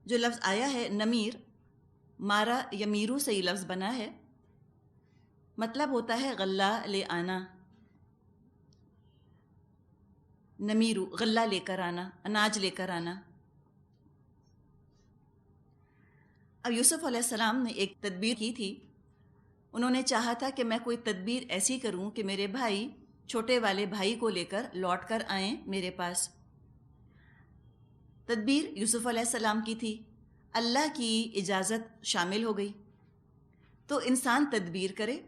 جو لفظ آیا ہے نمیر، مارا یا میرو سے یہ لفظ بنا ہے، مطلب ہوتا ہے غلہ لے آنا، نمیرو غلہ لے کر آنا، اناج لے کر آنا۔ اب یوسف علیہ السلام نے ایک تدبیر کی تھی، انہوں نے چاہا تھا کہ میں کوئی تدبیر ایسی کروں کہ میرے بھائی چھوٹے والے بھائی کو لے کر لوٹ کر آئیں میرے پاس۔ تدبیر یوسف علیہ السلام کی تھی، اللہ کی اجازت شامل ہو گئی۔ تو انسان تدبیر کرے،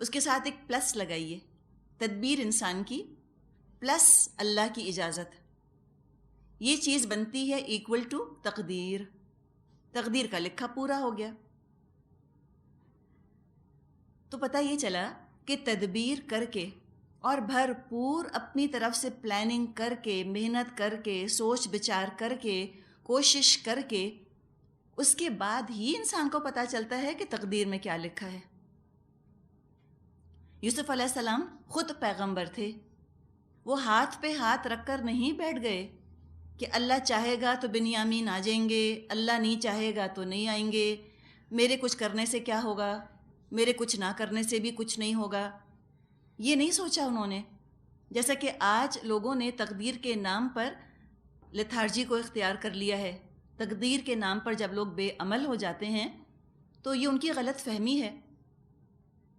اس کے ساتھ ایک پلس لگائیے، تدبیر انسان کی پلس اللہ کی اجازت، یہ چیز بنتی ہے ایکول ٹو تقدیر، تقدیر کا لکھا پورا ہو گیا۔ تو پتہ یہ چلا کہ تدبیر کر کے اور بھرپور اپنی طرف سے پلاننگ کر کے، محنت کر کے، سوچ بچار کر کے، کوشش کر کے، اس کے بعد ہی انسان کو پتہ چلتا ہے کہ تقدیر میں کیا لکھا ہے۔ یوسف علیہ السلام خود پیغمبر تھے، وہ ہاتھ پہ ہاتھ رکھ کر نہیں بیٹھ گئے کہ اللہ چاہے گا تو بنیامین آ جائیں گے، اللہ نہیں چاہے گا تو نہیں آئیں گے، میرے کچھ کرنے سے کیا ہوگا، میرے کچھ نہ کرنے سے بھی کچھ نہیں ہوگا، یہ نہیں سوچا انہوں نے۔ جیسا کہ آج لوگوں نے تقدیر کے نام پر لیتھارجی کو اختیار کر لیا ہے، تقدیر کے نام پر جب لوگ بے عمل ہو جاتے ہیں تو یہ ان کی غلط فہمی ہے۔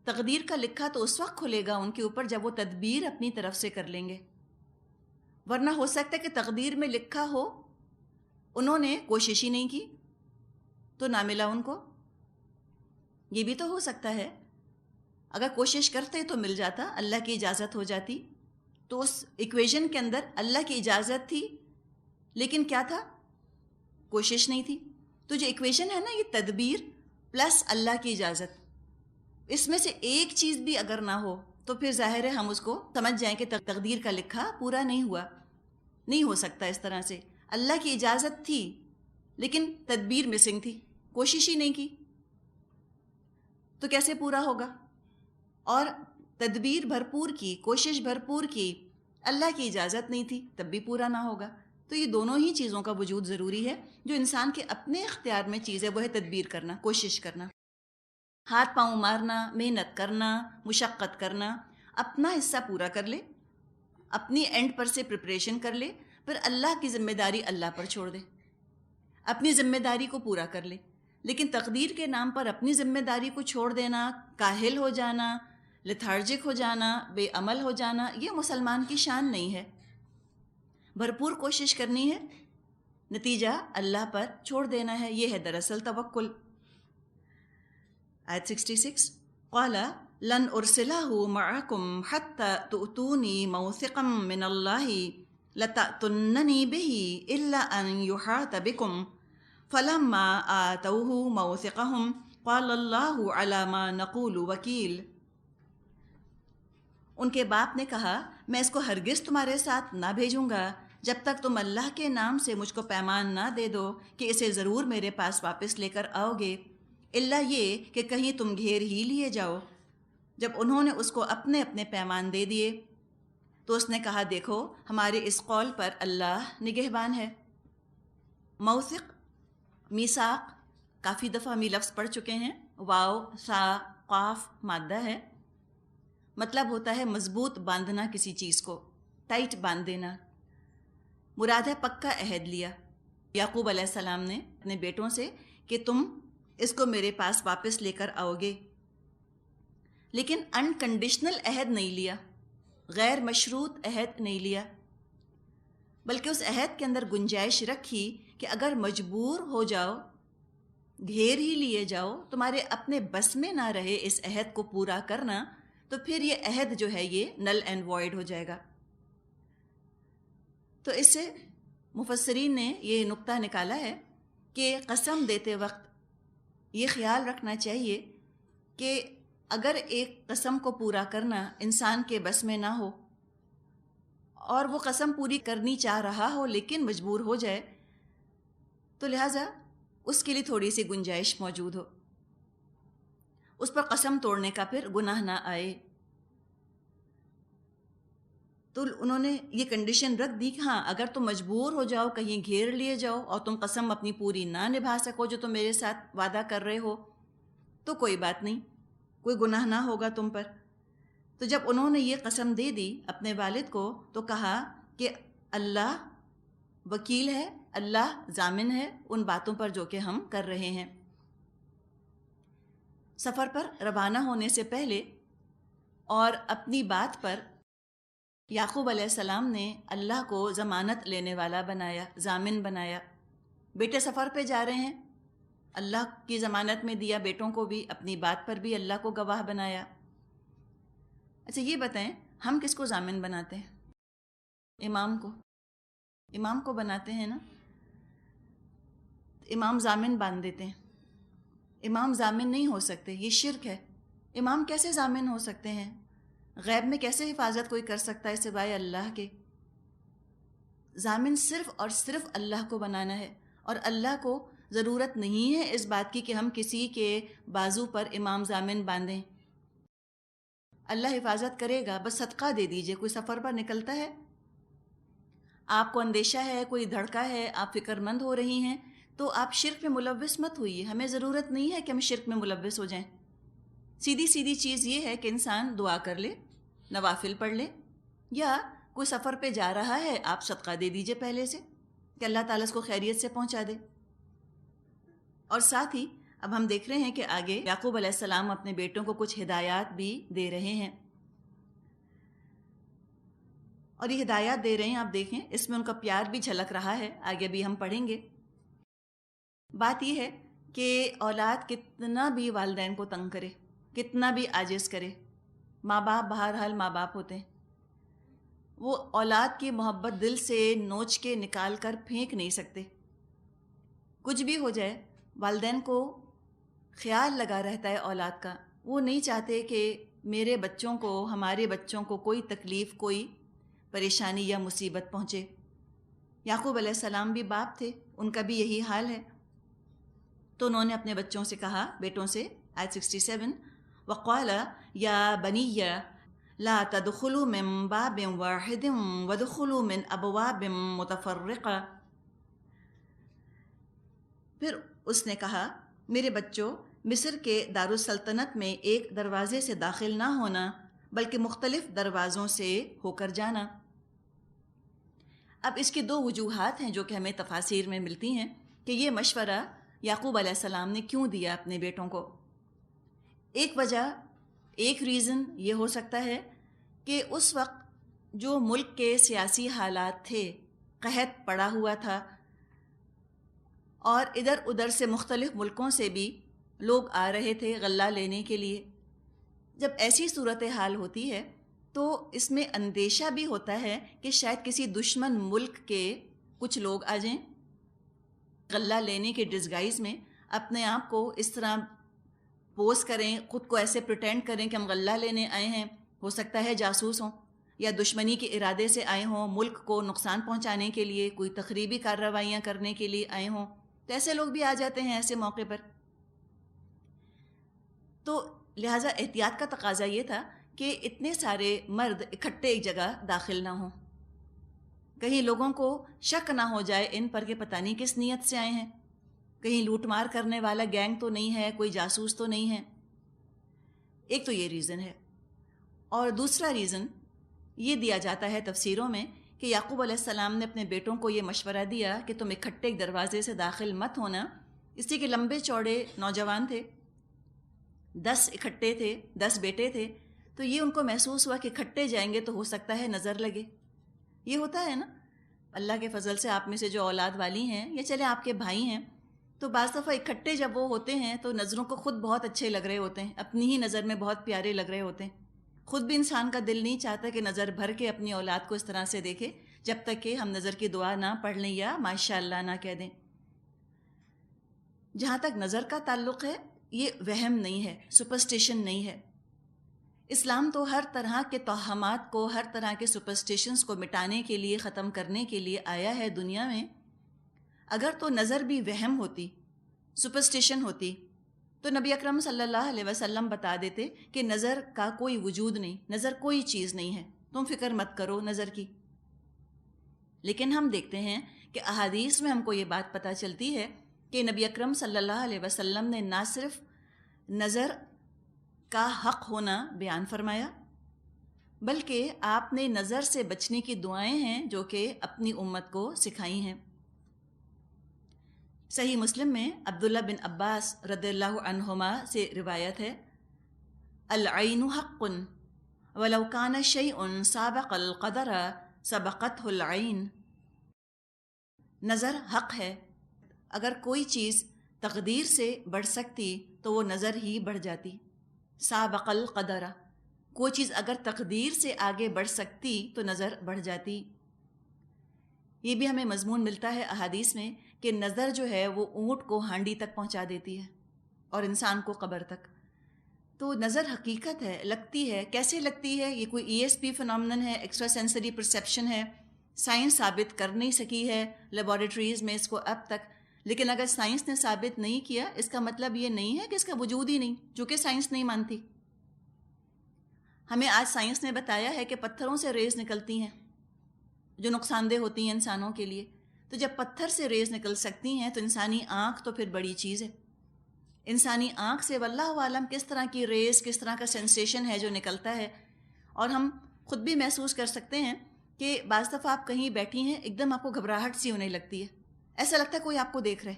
تقدیر کا لکھا تو اس وقت کھلے گا ان کے اوپر جب وہ تدبیر اپنی طرف سے کر لیں گے، ورنہ ہو سکتا ہے کہ تقدیر میں لکھا ہو انہوں نے کوشش ہی نہیں کی تو نہ ملا ان کو، یہ بھی تو ہو سکتا ہے۔ اگر کوشش کرتے تو مل جاتا، اللہ کی اجازت ہو جاتی، تو اس ایکویشن کے اندر اللہ کی اجازت تھی لیکن کیا تھا؟ کوشش نہیں تھی۔ تو جو ایکویشن ہے نا، یہ تدبیر پلس اللہ کی اجازت، اس میں سے ایک چیز بھی اگر نہ ہو تو پھر ظاہر ہے ہم اس کو سمجھ جائیں کہ تقدیر کا لکھا پورا نہیں ہوا، نہیں ہو سکتا اس طرح سے۔ اللہ کی اجازت تھی لیکن تدبیر مسنگ تھی، کوشش ہی نہیں کی تو کیسے پورا ہوگا؟ اور تدبیر بھرپور کی، کوشش بھرپور کی، اللہ کی اجازت نہیں تھی تب بھی پورا نہ ہوگا۔ تو یہ دونوں ہی چیزوں کا وجود ضروری ہے۔ جو انسان کے اپنے اختیار میں چیز ہے وہ ہے تدبیر کرنا، کوشش کرنا، ہاتھ پاؤں مارنا، محنت کرنا، مشقت کرنا، اپنا حصہ پورا کر لے، اپنی اینڈ پر سے پریپریشن کر لے، پھر اللہ کی ذمہ داری اللہ پر چھوڑ دے، اپنی ذمہ داری کو پورا کر لے۔ لیکن تقدیر کے نام پر اپنی ذمہ داری کو چھوڑ دینا، کاہل ہو جانا، لیتھارجک ہو جانا، بے عمل ہو جانا، یہ مسلمان کی شان نہیں ہے۔ بھرپور کوشش کرنی ہے، نتیجہ اللہ پر چھوڑ دینا ہے، یہ ہے دراصل توکل۔ آیت 66، قال لن ارسلہ معکم حتی تؤتونی موثقا من اللہ لتأتننی بہ الا ان یحاط بکم فلما آتوہ موثقہم قال اللہ علی ما نقول وکیل۔ ان کے باپ نے کہا میں اس کو ہرگز تمہارے ساتھ نہ بھیجوں گا جب تک تم اللہ کے نام سے مجھ کو پیمان نہ دے دو کہ اسے ضرور میرے پاس واپس لے کر آؤ گے، الا یہ کہ کہیں تم گھیر ہی لیے جاؤ۔ جب انہوں نے اس کو اپنے اپنے پیمان دے دیے تو اس نے کہا دیکھو ہمارے اس قول پر اللہ نگہبان ہے۔ موثق، میثاق، کافی دفعہ ہم یہ لفظ پڑھ چکے ہیں، واو سا قاف مادہ ہے، مطلب ہوتا ہے مضبوط باندھنا، کسی چیز کو ٹائٹ باندھ دینا، مراد ہے پکا عہد لیا یعقوب علیہ السلام نے اپنے بیٹوں سے کہ تم اس کو میرے پاس واپس لے کر آؤ گے، لیکن انکنڈیشنل عہد نہیں لیا، غیر مشروط عہد نہیں لیا، بلکہ اس عہد کے اندر گنجائش رکھی کہ اگر مجبور ہو جاؤ، گھیر ہی لیے جاؤ، تمہارے اپنے بس میں نہ رہے اس عہد کو پورا کرنا، تو پھر یہ عہد جو ہے یہ نل اینڈ وائڈ ہو جائے گا۔ تو اس سے مفسرین نے یہ نقطہ نکالا ہے کہ قسم دیتے وقت یہ خیال رکھنا چاہیے کہ اگر ایک قسم کو پورا کرنا انسان کے بس میں نہ ہو اور وہ قسم پوری کرنی چاہ رہا ہو لیکن مجبور ہو جائے تو لہٰذا اس کے لیے تھوڑی سی گنجائش موجود ہو، اس پر قسم توڑنے کا پھر گناہ نہ آئے۔ تو انہوں نے یہ کنڈیشن رکھ دی کہ ہاں اگر تم مجبور ہو جاؤ، کہیں گھیر لیے جاؤ اور تم قسم اپنی پوری نہ نبھا سکو جو تم میرے ساتھ وعدہ کر رہے ہو، تو کوئی بات نہیں، کوئی گناہ نہ ہوگا تم پر۔ تو جب انہوں نے یہ قسم دے دی اپنے والد کو تو کہا کہ اللہ وکیل ہے، اللہ ضامن ہے ان باتوں پر جو کہ ہم کر رہے ہیں۔ سفر پر روانہ ہونے سے پہلے اور اپنی بات پر یعقوب علیہ السلام نے اللہ کو ضمانت لینے والا بنایا، ضامن بنایا۔ بیٹے سفر پہ جا رہے ہیں، اللہ کی ضمانت میں دیا، بیٹوں کو بھی، اپنی بات پر بھی اللہ کو گواہ بنایا۔ اچھا یہ بتائیں ہم کس کو ضامن بناتے ہیں؟ امام کو بناتے ہیں نا، امام ضامن باندھ دیتے ہیں۔ امام ضامن نہیں ہو سکتے، یہ شرک ہے۔ امام کیسے ضامن ہو سکتے ہیں؟ غیب میں کیسے حفاظت کوئی کر سکتا ہے سوائے اللہ کے؟ ضامن صرف اور صرف اللہ کو بنانا ہے، اور اللہ کو ضرورت نہیں ہے اس بات کی کہ ہم کسی کے بازو پر امام ضامن باندھیں۔ اللہ حفاظت کرے گا، بس صدقہ دے دیجئے۔ کوئی سفر پر نکلتا ہے، آپ کو اندیشہ ہے، کوئی دھڑکا ہے، آپ فکر مند ہو رہی ہیں، تو آپ شرک میں ملوث مت ہوئیے۔ ہمیں ضرورت نہیں ہے کہ ہم شرک میں ملوث ہو جائیں۔ سیدھی چیز یہ ہے کہ انسان دعا کر لے، نوافل پڑھ لے، یا کوئی سفر پہ جا رہا ہے آپ صدقہ دے دیجئے پہلے سے کہ اللہ تعالیٰ اس کو خیریت سے پہنچا دے۔ اور ساتھ ہی اب ہم دیکھ رہے ہیں کہ آگے یعقوب علیہ السلام اپنے بیٹوں کو کچھ ہدایات بھی دے رہے ہیں، اور یہ ہدایات دے رہے ہیں، آپ دیکھیں اس میں ان کا پیار بھی جھلک رہا ہے، آگے بھی ہم پڑھیں گے۔ بات یہ ہے کہ اولاد کتنا بھی والدین کو تنگ کرے، کتنا بھی عاجز کرے، ماں باپ بہرحال ماں باپ ہوتے ہیں، وہ اولاد کی محبت دل سے نوچ کے نکال کر پھینک نہیں سکتے۔ کچھ بھی ہو جائے والدین کو خیال لگا رہتا ہے اولاد کا، وہ نہیں چاہتے کہ میرے بچوں کو، ہمارے بچوں کو کوئی تکلیف، کوئی پریشانی یا مصیبت پہنچے۔ یعقوب علیہ السلام بھی باپ تھے، ان کا بھی یہی حال ہے۔ تو انہوں نے اپنے بچوں سے کہا، بیٹوں سے، آیت 67، وَقَالَ يَا بَنِيَّ لَا تَدْخُلُوا مِن بَابٍ وَاحِدٍ وَادْخُلُوا مِنْ أَبْوَابٍ مُتَفَرِّقَةٍ۔ پھر اس نے کہا، میرے بچوں، مصر کے دارالسلطنت میں ایک دروازے سے داخل نہ ہونا بلکہ مختلف دروازوں سے ہو کر جانا۔ اب اس کی دو وجوہات ہیں جو کہ ہمیں تفاسیر میں ملتی ہیں کہ یہ مشورہ یعقوب علیہ السلام نے کیوں دیا اپنے بیٹوں کو۔ ایک وجہ، ایک ریزن یہ ہو سکتا ہے کہ اس وقت جو ملک کے سیاسی حالات تھے، قحط پڑا ہوا تھا، اور ادھر ادھر سے مختلف ملکوں سے بھی لوگ آ رہے تھے غلہ لینے کے لیے۔ جب ایسی صورتحال ہوتی ہے تو اس میں اندیشہ بھی ہوتا ہے کہ شاید کسی دشمن ملک کے کچھ لوگ آ جائیں، غلہ لینے کے ڈسگائز میں اپنے آپ کو اس طرح پوز کریں، خود کو ایسے پریٹینڈ کریں کہ ہم غلہ لینے آئے ہیں، ہو سکتا ہے جاسوس ہوں یا دشمنی کے ارادے سے آئے ہوں، ملک کو نقصان پہنچانے کے لیے، کوئی تخریبی کارروائیاں کرنے کے لیے آئے ہوں، تو ایسے لوگ بھی آ جاتے ہیں ایسے موقع پر۔ تو لہٰذا احتیاط کا تقاضا یہ تھا کہ اتنے سارے مرد اکٹھے ایک جگہ داخل نہ ہوں، کہیں لوگوں کو شک نہ ہو جائے ان پر کہ پتہ نہیں کس نیت سے آئے ہیں، کہیں لوٹ مار کرنے والا گینگ تو نہیں ہے، کوئی جاسوس تو نہیں ہے۔ ایک تو یہ ریزن ہے، اور دوسرا ریزن یہ دیا جاتا ہے تفسیروں میں کہ یعقوب علیہ السلام نے اپنے بیٹوں کو یہ مشورہ دیا کہ تم اکٹھے ایک دروازے سے داخل مت ہونا، اس لیے کہ لمبے چوڑے نوجوان تھے، 10 اکٹھے تھے، 10 بیٹے تھے، تو یہ ان کو محسوس ہوا کہ اکٹھے جائیں گے تو ہو سکتا ہے نظر لگے۔ یہ ہوتا ہے نا، اللہ کے فضل سے آپ میں سے جو اولاد والی ہیں یا چلے آپ کے بھائی ہیں، تو بعض دفعہ اکٹھے جب وہ ہوتے ہیں تو نظروں کو خود بہت اچھے لگ رہے ہوتے ہیں، اپنی ہی نظر میں بہت پیارے لگ رہے ہوتے ہیں۔ خود بھی انسان کا دل نہیں چاہتا کہ نظر بھر کے اپنی اولاد کو اس طرح سے دیکھے جب تک کہ ہم نظر کی دعا نہ پڑھ لیں یا ماشاء اللہ نہ کہہ دیں۔ جہاں تک نظر کا تعلق ہے، یہ وہم نہیں ہے، سپرسٹیشن نہیں ہے۔ اسلام تو ہر طرح کے توہمات کو، ہر طرح کے سپرسٹیشنز کو مٹانے کے لیے، ختم کرنے کے لیے آیا ہے دنیا میں۔ اگر تو نظر بھی وہم ہوتی، سپرسٹیشن ہوتی، تو نبی اکرم صلی اللہ علیہ وسلم بتا دیتے کہ نظر کا کوئی وجود نہیں، نظر کوئی چیز نہیں ہے، تم فکر مت کرو نظر کی۔ لیکن ہم دیکھتے ہیں کہ احادیث میں ہم کو یہ بات پتہ چلتی ہے کہ نبی اکرم صلی اللہ علیہ وسلم نے نہ صرف نظر کا حق ہونا بیان فرمایا، بلکہ آپ نے نظر سے بچنے کی دعائیں ہیں جو کہ اپنی امت کو سکھائی ہیں۔ صحیح مسلم میں عبداللہ بن عباس رضی اللہ عنہما سے روایت ہے، العین حق ولو کان شیء سابق القدر سبقته العین۔ نظر حق ہے، اگر کوئی چیز تقدیر سے بڑھ سکتی تو وہ نظر ہی بڑھ جاتی۔ سابق القدر، کوئی چیز اگر تقدیر سے آگے بڑھ سکتی تو نظر بڑھ جاتی۔ یہ بھی ہمیں مضمون ملتا ہے احادیث میں کہ نظر جو ہے وہ اونٹ کو ہانڈی تک پہنچا دیتی ہے اور انسان کو قبر تک۔ تو نظر حقیقت ہے، لگتی ہے۔ کیسے لگتی ہے؟ یہ کوئی ای ایس پی فنامنن ہے، ایکسٹرا سینسری پرسیپشن ہے، سائنس ثابت کر نہیں سکی ہے لیبارٹریز میں اس کو اب تک۔ لیکن اگر سائنس نے ثابت نہیں کیا، اس کا مطلب یہ نہیں ہے کہ اس کا وجود ہی نہیں، جو کہ سائنس نہیں مانتی۔ ہمیں آج سائنس نے بتایا ہے کہ پتھروں سے ریز نکلتی ہیں جو نقصان دہ ہوتی ہیں انسانوں کے لیے۔ تو جب پتھر سے ریز نکل سکتی ہیں تو انسانی آنکھ تو پھر بڑی چیز ہے۔ انسانی آنکھ سے واللہ عالم کس طرح کی ریز، کس طرح کا سینسیشن ہے جو نکلتا ہے، اور ہم خود بھی محسوس کر سکتے ہیں کہ بعض دفعہ آپ کہیں بیٹھی ہیں، ایک دم آپ کو گھبراہٹ سی ہونے لگتی ہے، ایسا لگتا ہے کوئی آپ کو دیکھ رہے،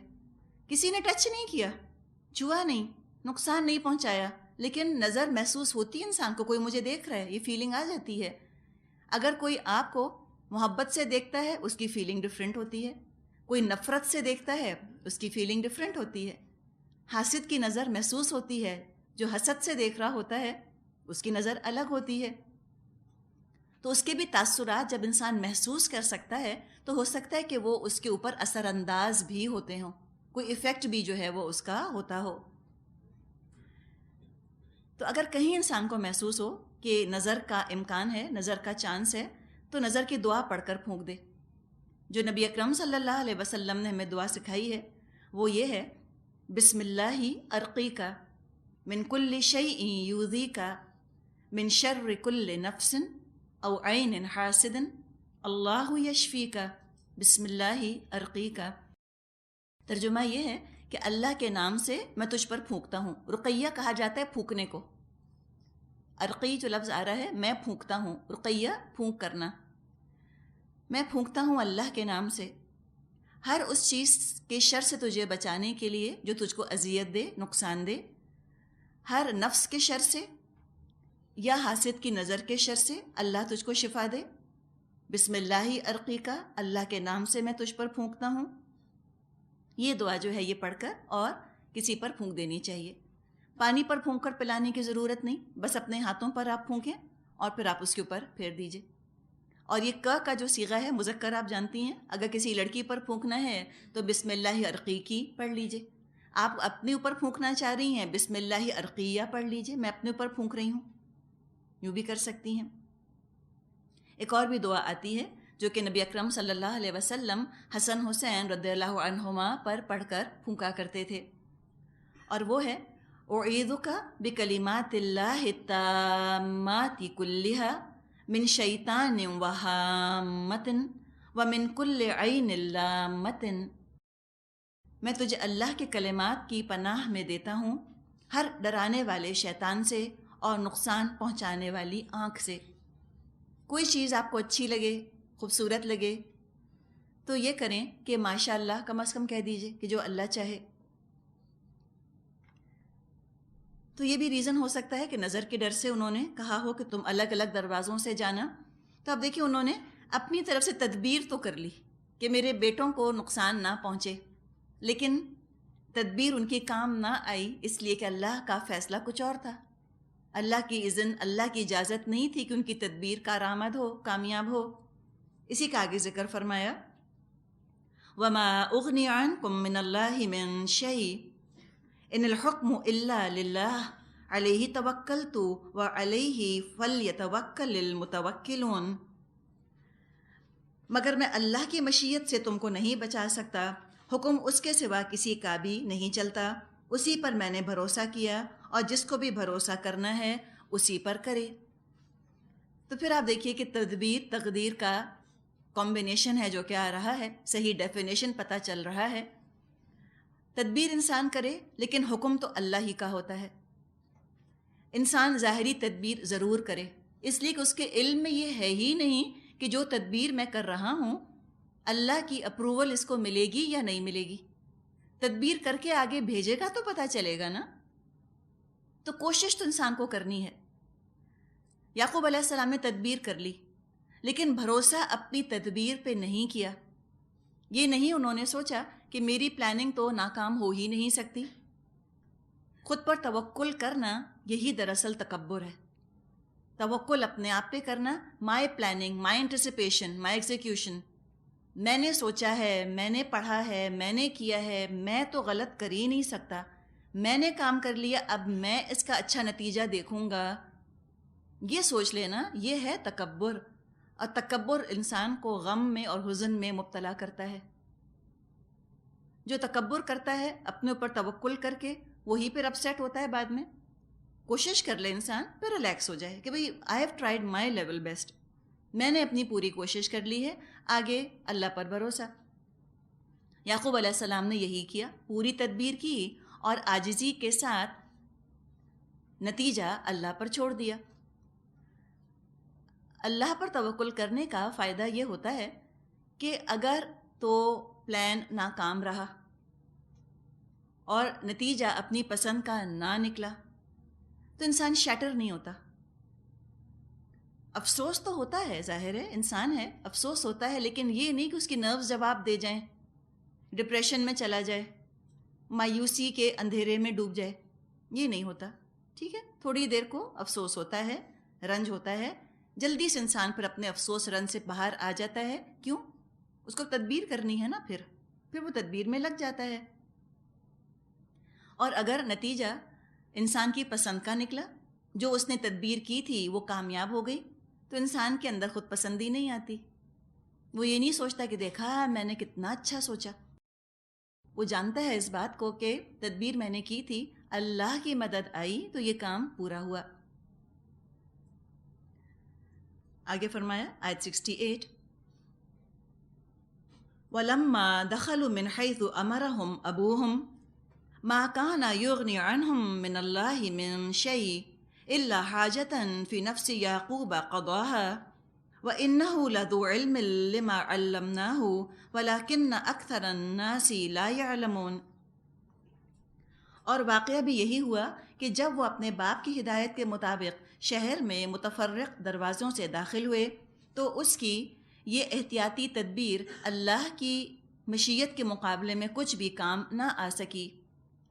کسی نے ٹچ نہیں کیا، چھوا نہیں، نقصان نہیں پہنچایا، لیکن نظر محسوس ہوتی ہے انسان کو، کوئی مجھے دیکھ رہا ہے، یہ فیلنگ آ جاتی ہے۔ اگر کوئی آپ کو محبت سے دیکھتا ہے اس کی فیلنگ ڈفرینٹ ہوتی ہے، کوئی نفرت سے دیکھتا ہے اس کی فیلنگ ڈفرینٹ ہوتی ہے۔ حاسد کی نظر محسوس ہوتی ہے، جو حسد سے دیکھ رہا ہوتا ہے اس کی نظر الگ ہوتی ہے۔ تو اس کے بھی تاثرات جب انسان محسوس کر سکتا ہے تو ہو سکتا ہے کہ وہ اس کے اوپر اثر انداز بھی ہوتے ہوں، کوئی ایفیکٹ بھی جو ہے وہ اس کا ہوتا ہو۔ تو اگر کہیں انسان کو محسوس ہو کہ نظر کا امکان ہے، نظر کا چانس ہے، تو نظر کی دعا پڑھ کر پھونک دے۔ جو نبی اکرم صلی اللہ علیہ وسلم نے ہمیں دعا سکھائی ہے وہ یہ ہے، بسم اللہ ارقیک من کل شیء یؤذیک من شر کل نفس او عین حاسد اللہ یشفیک، بسم اللہ ارقیک۔ ترجمہ یہ ہے کہ اللہ کے نام سے میں تجھ پر پھونکتا ہوں۔ رقیہ کہا جاتا ہے پھونکنے کو، ارقی جو لفظ آ رہا ہے میں پھونکتا ہوں، رقیہ پھونک کرنا۔ میں پھونکتا ہوں اللہ کے نام سے ہر اس چیز کے شر سے تجھے بچانے کے لیے جو تجھ کو اذیت دے، نقصان دے، ہر نفس کے شر سے یا حاسد کی نظر کے شر سے اللہ تجھ کو شفا دے۔ بسم اللہ ارقیکا، اللہ کے نام سے میں تجھ پر پھونکتا ہوں۔ یہ دعا جو ہے یہ پڑھ کر اور کسی پر پھونک دینی چاہیے۔ پانی پر پھونک کر پلانے کی ضرورت نہیں، بس اپنے ہاتھوں پر آپ پھونکیں اور پھر آپ اس کے اوپر پھیر دیجئے۔ اور یہ کا جو صیغہ ہے مذکر آپ جانتی ہیں، اگر کسی لڑکی پر پھونکنا ہے تو بسم اللہ ارقیکی پڑھ لیجئے۔ آپ اپنے اوپر پھونکنا چاہ رہی ہیں، بسم اللہ ارقیہ پڑھ لیجئے، میں اپنے اوپر پھونک رہی ہوں، یوں بھی کر سکتی ہیں۔ ایک اور بھی دعا آتی ہے جو کہ نبی اکرم صلی اللہ علیہ وسلم حسن حسین رضی اللہ عنہما پر پڑھ کر پھونکا کرتے تھے، اور وہ ہے اعیذک بکلمات اللہ التامات کلھا من شیطان وہامۃ ومن کل عین لامۃ۔ میں تجھے اللہ کے کلمات کی پناہ میں دیتا ہوں ہر ڈرانے والے شیطان سے اور نقصان پہنچانے والی آنکھ سے۔ کوئی چیز آپ کو اچھی لگے، خوبصورت لگے تو یہ کریں کہ ماشاء اللہ کم از کم کہہ دیجئے کہ جو اللہ چاہے۔ تو یہ بھی ریزن ہو سکتا ہے کہ نظر کے ڈر سے انہوں نے کہا ہو کہ تم الگ الگ دروازوں سے جانا، تو اب دیکھیں انہوں نے اپنی طرف سے تدبیر تو کر لی کہ میرے بیٹوں کو نقصان نہ پہنچے، لیکن تدبیر ان کی کام نہ آئی، اس لیے کہ اللہ کا فیصلہ کچھ اور تھا۔ اللہ کی اذن، اللہ کی اجازت نہیں تھی کہ ان کی تدبیر کارآمد ہو، کامیاب ہو۔ اسی کا آگے ذکر فرمایا، وَمَا أُغْنِي عَنْكُم مِّنَ اللَّهِ مِن شَيْءٍ إِنِ الْحُكْمُ إِلَّا لِلَّهِ عَلَيْهِ تَوَكَّلْتُ وَعَلَيْهِ فَلْيَتَوَكَّلِ الْمُتَوَكِّلُونَ۔ مگر میں اللہ کی مشیت سے تم کو نہیں بچا سکتا، حکم اس کے سوا کسی کا بھی نہیں چلتا، اسی پر میں نے بھروسہ کیا، اور جس کو بھی بھروسہ کرنا ہے اسی پر کرے۔ تو پھر آپ دیکھیے کہ تدبیر تقدیر کا کمبینیشن ہے جو کہ آ رہا ہے، صحیح ڈیفینیشن پتہ چل رہا ہے۔ تدبیر انسان کرے لیکن حکم تو اللہ ہی کا ہوتا ہے۔ انسان ظاہری تدبیر ضرور کرے، اس لیے کہ اس کے علم میں یہ ہے ہی نہیں کہ جو تدبیر میں کر رہا ہوں اللہ کی اپروول اس کو ملے گی یا نہیں ملے گی۔ تدبیر کر کے آگے بھیجے گا تو پتہ چلے گا نا۔ تو کوشش تو انسان کو کرنی ہے۔ یعقوب علیہ السلام نے تدبیر کر لی لیکن بھروسہ اپنی تدبیر پہ نہیں کیا۔ یہ نہیں انہوں نے سوچا کہ میری پلاننگ تو ناکام ہو ہی نہیں سکتی۔ خود پر توکل کرنا یہی دراصل تکبر ہے۔ توکل اپنے آپ پہ کرنا، مائی پلاننگ، مائی انٹیسپیشن، مائی ایگزیکیوشن، میں نے سوچا ہے، میں نے پڑھا ہے، میں نے کیا ہے، میں تو غلط کر ہی نہیں سکتا، میں نے کام کر لیا، اب میں اس کا اچھا نتیجہ دیکھوں گا، یہ سوچ لینا، یہ ہے تکبر۔ اور تکبر انسان کو غم میں اور حزن میں مبتلا کرتا ہے۔ جو تکبر کرتا ہے اپنے اوپر توکل کر کے، وہی پھر اپسیٹ ہوتا ہے بعد میں۔ کوشش کر لے انسان، پھر ریلیکس ہو جائے کہ بھئی I have tried my level best, میں نے اپنی پوری کوشش کر لی ہے، آگے اللہ پر بھروسہ۔ یعقوب علیہ السلام نے یہی کیا، پوری تدبیر کی اور عاجزی کے ساتھ نتیجہ اللہ پر چھوڑ دیا۔ اللہ پر توکل کرنے کا فائدہ یہ ہوتا ہے کہ اگر تو پلان ناکام رہا اور نتیجہ اپنی پسند کا نہ نکلا تو انسان شیٹر نہیں ہوتا۔ افسوس تو ہوتا ہے، ظاہر ہے انسان ہے، افسوس ہوتا ہے، لیکن یہ نہیں کہ اس کی نروز جواب دے جائیں، ڈپریشن میں چلا جائے، مایوسی کے اندھیرے میں ڈوب جائے، یہ نہیں ہوتا۔ ٹھیک ہے، تھوڑی دیر کو افسوس ہوتا ہے، رنج ہوتا ہے، جلدی سے انسان پھر اپنے افسوس رنج سے باہر آ جاتا ہے۔ کیوں؟ اس کو تدبیر کرنی ہے نا، پھر وہ تدبیر میں لگ جاتا ہے۔ اور اگر نتیجہ انسان کی پسند کا نکلا، جو اس نے تدبیر کی تھی وہ کامیاب ہو گئی، تو انسان کے اندر خود پسندی نہیں آتی۔ وہ یہ نہیں سوچتا کہ دیکھا میں نے کتنا اچھا سوچا، وہ جانتا ہے اس بات کو کہ تدبیر میں نے کی تھی، اللہ کی مدد آئی تو یہ کام پورا ہوا۔ آگے فرمایا آیت 68، وَلَمَّا دَخَلُوا مِنْ حَيْثُ أَمَرَهُمْ أَبُوهُمْ مَا كَانَ يُغْنِي عَنْهُمْ مِنَ اللَّهِ مِنْ شَيْءٍ إِلَّا حَاجَةً فِي نَفْسِ يَعْقُوبَ قَضَاهَا وَإِنَّهُ لَذُو عِلْمٍ لِمَا عَلَّمْنَاهُ وَلَكِنَّ أَكْثَرَ النَّاسِ لَا يَعْلَمُونَ۔ اور واقعہ بھی یہی ہوا کہ جب وہ اپنے باپ کی ہدایت کے مطابق شہر میں متفرق دروازوں سے داخل ہوئے تو اس کی یہ احتیاطی تدبیر اللہ کی مشیت کے مقابلے میں کچھ بھی کام نہ آ سکی۔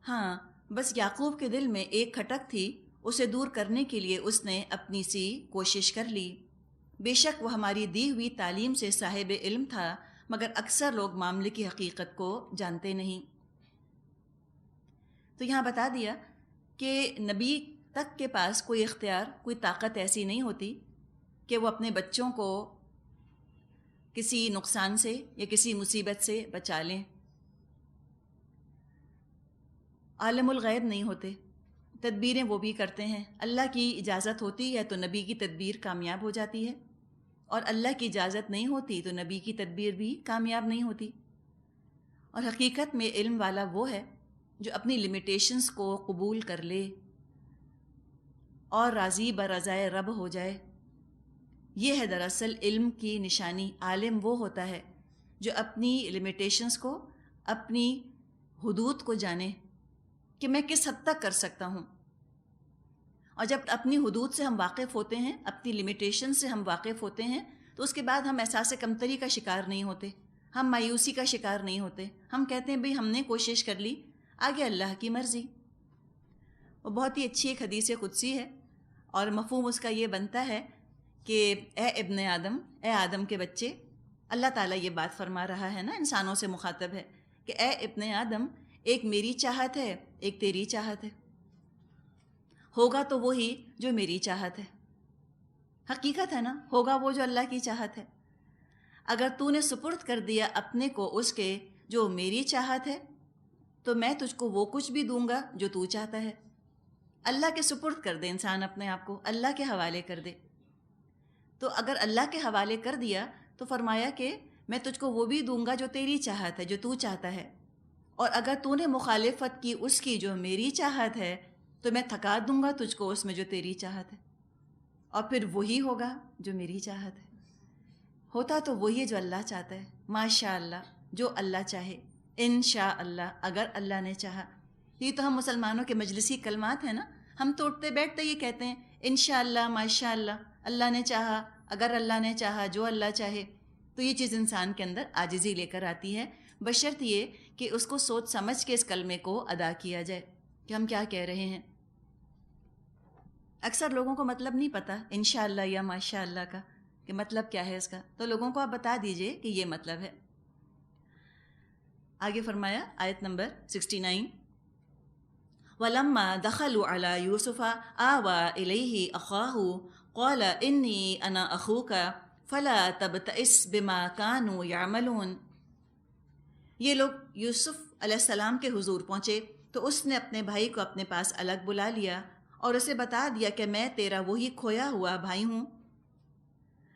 ہاں، بس یعقوب کے دل میں ایک کھٹک تھی، اسے دور کرنے کے لیے اس نے اپنی سی کوشش کر لی۔ بے شک وہ ہماری دی ہوئی تعلیم سے صاحب علم تھا، مگر اکثر لوگ معاملے کی حقیقت کو جانتے نہیں۔ تو یہاں بتا دیا کہ نبی تک کے پاس کوئی اختیار، کوئی طاقت ایسی نہیں ہوتی کہ وہ اپنے بچوں کو کسی نقصان سے یا کسی مصیبت سے بچا لیں۔ عالم الغیب نہیں ہوتے، تدبیریں وہ بھی کرتے ہیں۔ اللہ کی اجازت ہوتی ہے تو نبی کی تدبیر کامیاب ہو جاتی ہے، اور اللہ کی اجازت نہیں ہوتی تو نبی کی تدبیر بھی کامیاب نہیں ہوتی۔ اور حقیقت میں علم والا وہ ہے جو اپنی لمیٹیشنز کو قبول کر لے اور راضی برضائے رب ہو جائے۔ یہ ہے دراصل علم کی نشانی۔ عالم وہ ہوتا ہے جو اپنی لمیٹیشنز کو، اپنی حدود کو جانے کہ میں کس حد تک کر سکتا ہوں۔ اور جب اپنی حدود سے ہم واقف ہوتے ہیں، اپنی لمیٹیشن سے ہم واقف ہوتے ہیں، تو اس کے بعد ہم احساس کمتری کا شکار نہیں ہوتے، ہم مایوسی کا شکار نہیں ہوتے۔ ہم کہتے ہیں بھئی ہم نے کوشش کر لی، آگے اللہ کی مرضی۔ وہ بہت ہی اچھی ایک حدیث قدسی ہے، اور مفہوم اس کا یہ بنتا ہے کہ اے ابن آدم، اے آدم کے بچے، اللہ تعالیٰ یہ بات فرما رہا ہے نا، انسانوں سے مخاطب ہے کہ اے ابن آدم، ایک میری چاہت ہے، ایک تیری چاہت ہے، ہوگا تو وہی جو میری چاہت ہے۔ حقیقت ہے نا، ہوگا وہ جو اللہ کی چاہت ہے۔ اگر تو نے سپرد کر دیا اپنے کو اس کے جو میری چاہت ہے، تو میں تجھ کو وہ کچھ بھی دوں گا جو تو چاہتا ہے۔ اللہ کے سپرد کر دے انسان اپنے آپ کو، اللہ کے حوالے کر دے۔ تو اگر اللہ کے حوالے کر دیا تو فرمایا کہ میں تجھ کو وہ بھی دوں گا جو تیری چاہت ہے، جو تو چاہتا ہے، اور اگر تو نے مخالفت کی اس کی جو میری چاہت ہے تو میں تھکا دوں گا تجھ کو اس میں جو تیری چاہت ہے، اور پھر وہی ہوگا جو میری چاہت ہے۔ ہوتا تو وہی ہے جو اللہ چاہتا ہے، ماشاء اللہ، جو اللہ چاہے، انشاء اللہ، اگر اللہ نے چاہا۔ یہ تو ہم مسلمانوں کے مجلسی کلمات ہیں نا، ہم تو اٹھتے بیٹھتے یہ کہتے ہیں انشاء اللہ، ماشاء اللہ، اللہ نے چاہا، اگر اللہ نے چاہا، جو اللہ چاہے۔ تو یہ چیز انسان کے اندر عاجزی لے کر آتی ہے، بشرط یہ کہ اس کو سوچ سمجھ کے اس کلمے کو ادا کیا جائے کہ ہم کیا کہہ رہے ہیں۔ اکثر لوگوں کو مطلب نہیں پتہ انشاءاللہ یا ماشاء اللہ کا کہ مطلب کیا ہے اس کا، تو لوگوں کو آپ بتا دیجئے کہ یہ مطلب ہے۔ آگے فرمایا آیت نمبر 69، وَلَمَّا دَخَلُوا عَلَى يُوسُفَ آوَى إِلَيْهِ أَخَاهُ قَالَ إِنِّي أَنَا أَخُوكَ فَلَا تَبْتَئِسْ بِمَا كَانُوا يَعْمَلُونَ۔ یہ لوگ یوسف علیہ السلام کے حضور پہنچے تو اس نے اپنے بھائی کو اپنے پاس الگ بلا لیا اور اسے بتا دیا کہ میں تیرا وہی کھویا ہوا بھائی ہوں،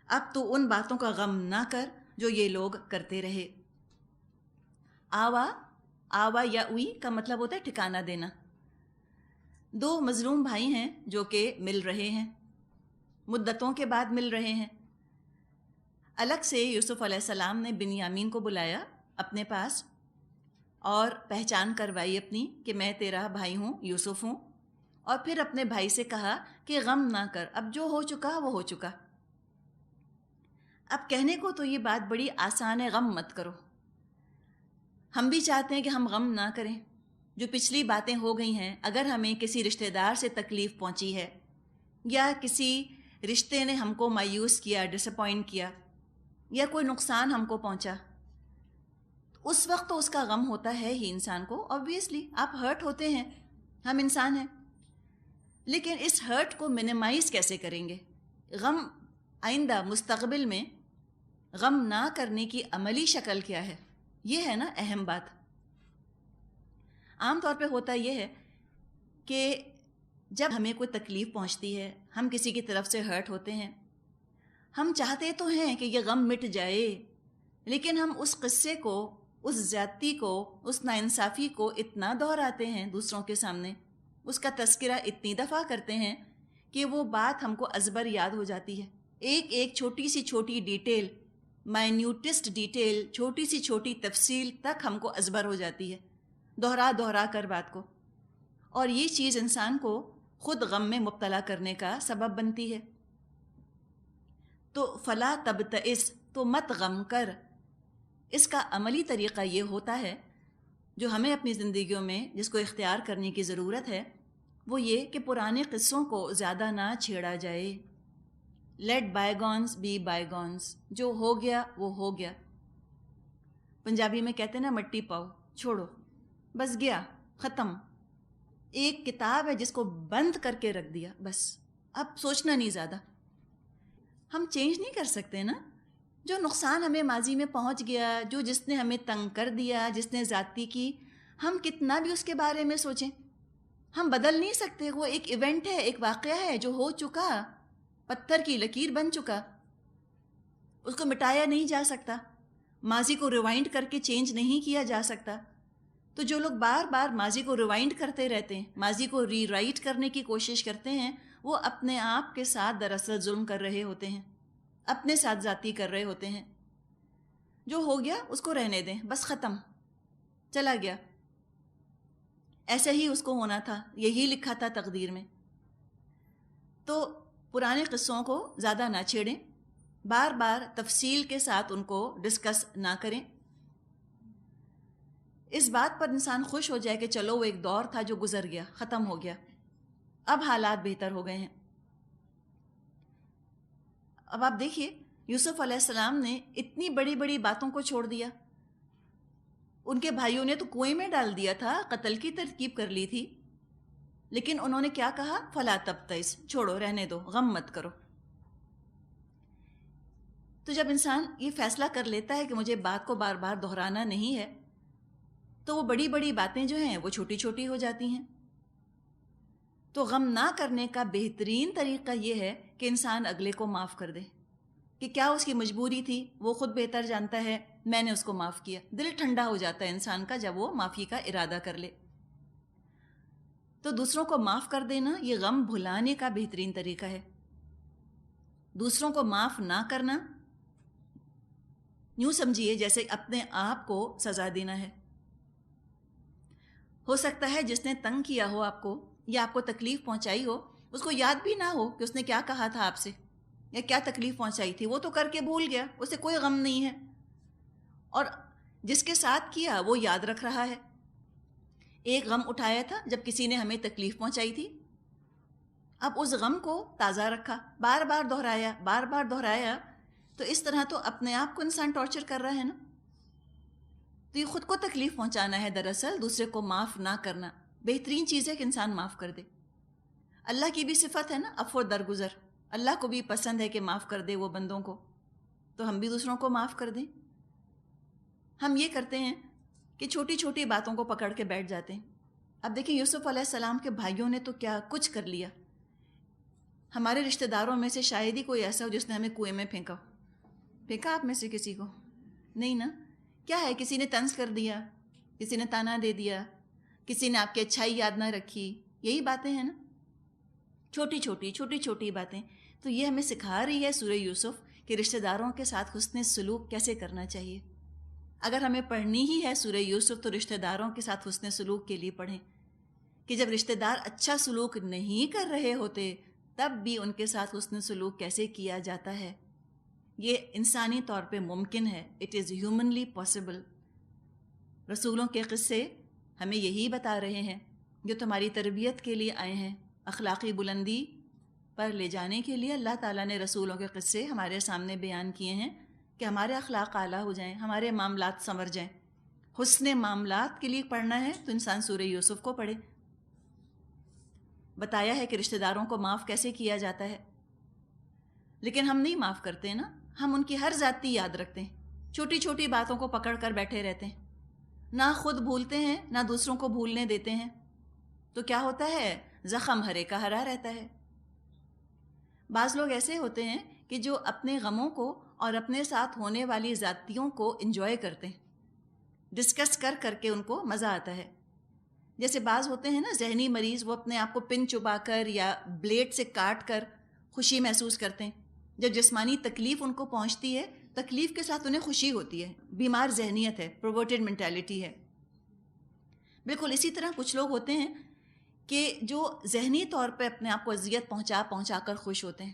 اب تو ان باتوں کا غم نہ کر جو یہ لوگ کرتے رہے۔ آوا یا اوئی کا مطلب ہوتا ہے ٹھکانہ دینا۔ دو مظلوم بھائی ہیں جو کہ مل رہے ہیں، مدتوں کے بعد مل رہے ہیں۔ الگ سے یوسف علیہ السلام نے بنیامین کو بلایا اپنے پاس اور پہچان کروائی اپنی کہ میں تیرا بھائی ہوں، یوسف ہوں، اور پھر اپنے بھائی سے کہا کہ غم نہ کر، اب جو ہو چکا وہ ہو چکا۔ اب کہنے کو تو یہ بات بڑی آسان ہے، غم مت کرو۔ ہم بھی چاہتے ہیں کہ ہم غم نہ کریں، جو پچھلی باتیں ہو گئی ہیں، اگر ہمیں کسی رشتہ دار سے تکلیف پہنچی ہے یا کسی رشتے نے ہم کو مایوس کیا، ڈس اپوائنٹ کیا، یا کوئی نقصان ہم کو پہنچا، اس وقت تو اس کا غم ہوتا ہے ہی انسان کو، آبویسلی آپ ہرٹ ہوتے ہیں، ہم انسان ہیں۔ لیکن اس ہرٹ کو منیمائز کیسے کریں گے؟ غم آئندہ مستقبل میں غم نہ کرنے کی عملی شکل کیا ہے، یہ ہے نا اہم بات۔ عام طور پہ ہوتا یہ ہے کہ جب ہمیں کوئی تکلیف پہنچتی ہے، ہم کسی کی طرف سے ہرٹ ہوتے ہیں، ہم چاہتے تو ہیں کہ یہ غم مٹ جائے، لیکن ہم اس قصے کو، اس زیادتی کو، اس ناانصافی کو اتنا دہراتے ہیں دوسروں کے سامنے، اس کا تذکرہ اتنی دفعہ کرتے ہیں کہ وہ بات ہم کو ازبر یاد ہو جاتی ہے۔ ایک ایک چھوٹی سی چھوٹی ڈیٹیل، مائنیوٹسٹ ڈیٹیل، چھوٹی سی چھوٹی تفصیل تک ہم کو ازبر ہو جاتی ہے، دہرا کر بات کو، اور یہ چیز انسان کو خود غم میں مبتلا کرنے کا سبب بنتی ہے۔ تو فلا تبتئس، تو مت غم کر، اس کا عملی طریقہ یہ ہوتا ہے جو ہمیں اپنی زندگیوں میں جس کو اختیار کرنے کی ضرورت ہے، وہ یہ کہ پرانے قصوں کو زیادہ نہ چھیڑا جائے۔ لیٹ بائی گونس بی بائی گونس، جو ہو گیا وہ ہو گیا۔ پنجابی میں کہتے ہیں نا مٹی پاؤ، چھوڑو، بس گیا، ختم۔ ایک کتاب ہے جس کو بند کر کے رکھ دیا، بس اب سوچنا نہیں زیادہ۔ ہم چینج نہیں کر سکتے نا، جو نقصان ہمیں ماضی میں پہنچ گیا، جو جس نے ہمیں تنگ کر دیا، جس نے زیادتی کی، ہم کتنا بھی اس کے بارے میں سوچیں، ہم بدل نہیں سکتے۔ وہ ایک ایونٹ ہے، ایک واقعہ ہے جو ہو چکا، پتھر کی لکیر بن چکا، اس کو مٹایا نہیں جا سکتا، ماضی کو ریوائنڈ کر کے چینج نہیں کیا جا سکتا۔ تو جو لوگ بار بار ماضی کو ریوائنڈ کرتے رہتے ہیں، ماضی کو ری رائٹ کرنے کی کوشش کرتے ہیں، وہ اپنے آپ کے ساتھ دراصل ظلم کر رہے ہوتے ہیں، اپنے ساتھ زیادتی کر رہے ہوتے ہیں۔ جو ہو گیا اس کو رہنے دیں، بس ختم، چلا گیا، ایسے ہی اس کو ہونا تھا، یہی لکھا تھا تقدیر میں۔ تو پرانے قصوں کو زیادہ نہ چھیڑیں، بار بار تفصیل کے ساتھ ان کو ڈسکس نہ کریں۔ اس بات پر انسان خوش ہو جائے کہ چلو وہ ایک دور تھا جو گزر گیا، ختم ہو گیا، اب حالات بہتر ہو گئے ہیں۔ اب آپ دیکھیے یوسف علیہ السلام نے اتنی بڑی بڑی باتوں کو چھوڑ دیا، ان کے بھائیوں نے تو کنویں میں ڈال دیا تھا، قتل کی ترکیب کر لی تھی، لیکن انہوں نے کیا کہا؟ فلا تبتئس، چھوڑو، رہنے دو، غم مت کرو۔ تو جب انسان یہ فیصلہ کر لیتا ہے کہ مجھے بات کو بار بار دہرانا نہیں ہے، تو وہ بڑی بڑی باتیں جو ہیں وہ چھوٹی چھوٹی ہو جاتی ہیں۔ تو غم نہ کرنے کا بہترین طریقہ یہ ہے کہ انسان اگلے کو معاف کر دے، کہ کیا اس کی مجبوری تھی، وہ خود بہتر جانتا ہے، میں نے اس کو معاف کیا. دل ٹھنڈا ہو جاتا ہے انسان کا جب وہ معافی کا ارادہ کر لے. تو دوسروں کو معاف کر دینا یہ غم بھلانے کا بہترین طریقہ ہے. دوسروں کو معاف نہ کرنا یوں سمجھیے جیسے اپنے آپ کو سزا دینا ہے. ہو سکتا ہے جس نے تنگ کیا ہو آپ کو یا آپ کو تکلیف پہنچائی ہو، اس کو یاد بھی نہ ہو کہ اس نے کیا کہا تھا آپ سے یا کیا تکلیف پہنچائی تھی. وہ تو کر کے بھول گیا، اسے کوئی غم نہیں ہے. اور جس کے ساتھ کیا وہ یاد رکھ رہا ہے. ایک غم اٹھایا تھا جب کسی نے ہمیں تکلیف پہنچائی تھی، اب اس غم کو تازہ رکھا، بار بار دہرایا. تو اس طرح تو اپنے آپ کو انسان ٹارچر کر رہا ہے نا. تو یہ خود کو تکلیف پہنچانا ہے دراصل، دوسرے کو معاف نہ کرنا. بہترین چیز ہے کہ انسان معاف کر دے. اللہ کی بھی صفت ہے نا عفو درگزر. اللہ کو بھی پسند ہے کہ معاف کر دے وہ بندوں کو، تو ہم بھی دوسروں کو معاف کر دیں. ہم یہ کرتے ہیں کہ چھوٹی چھوٹی باتوں کو پکڑ کے بیٹھ جاتے ہیں. اب دیکھیں یوسف علیہ السلام کے بھائیوں نے تو کیا کچھ کر لیا. ہمارے رشتہ داروں میں سے شاید ہی کوئی ایسا ہو جس نے ہمیں کنویں میں پھینکا آپ میں سے کسی کو نہیں نا. کیا ہے، کسی نے طنز کر دیا، کسی نے تانا دے دیا، کسی نے آپ کی اچھائی یاد نہ رکھی. یہی باتیں ہیں نا، چھوٹی چھوٹی باتیں. تو یہ ہمیں سکھا رہی ہے سورہ یوسف کہ رشتہ داروں کے ساتھ حسن سلوک کیسے کرنا چاہیے. اگر ہمیں پڑھنی ہی ہے سورہ یوسف تو رشتہ داروں کے ساتھ حسن سلوک کے لیے پڑھیں، کہ جب رشتہ دار اچھا سلوک نہیں کر رہے ہوتے تب بھی ان کے ساتھ حسن سلوک کیسے کیا جاتا ہے. یہ انسانی طور پہ ممکن ہے. It is humanly possible. رسولوں کے قصے ہمیں یہی بتا رہے ہیں، جو تمہاری تربیت کے لیے آئے ہیں. اخلاقی بلندی پر لے جانے کے لیے اللہ تعالیٰ نے رسولوں کے قصے ہمارے سامنے بیان کیے ہیں کہ ہمارے اخلاق اعلیٰ ہو جائیں، ہمارے معاملات سنور جائیں. حسن معاملات کے لیے پڑھنا ہے تو انسان سورہ یوسف کو پڑھے. بتایا ہے کہ رشتہ داروں کو معاف کیسے کیا جاتا ہے. لیکن ہم نہیں معاف کرتے نا. ہم ان کی ہر ذاتی یاد رکھتے ہیں، چھوٹی چھوٹی باتوں کو پکڑ کر بیٹھے رہتے ہیں، نہ خود بھولتے ہیں نہ دوسروں کو بھولنے دیتے ہیں. تو کیا ہوتا ہے، زخم ہرے کا ہرا رہتا ہے. بعض لوگ ایسے ہوتے ہیں کہ جو اپنے غموں کو اور اپنے ساتھ ہونے والی ذاتیوں کو انجوائے کرتے ہیں، ڈسکس کر کے ان کو مزہ آتا ہے. جیسے بعض ہوتے ہیں نا ذہنی مریض، وہ اپنے آپ کو پن چبا کر یا بلیڈ سے کاٹ کر خوشی محسوس کرتے ہیں. جب جسمانی تکلیف ان کو پہنچتی ہے، تکلیف کے ساتھ انہیں خوشی ہوتی ہے. بیمار ذہنیت ہے، پروورٹڈ مینٹیلٹی ہے. بالکل اسی طرح کچھ لوگ ہوتے ہیں کہ جو ذہنی طور پہ اپنے آپ کو اذیت پہنچا کر خوش ہوتے ہیں.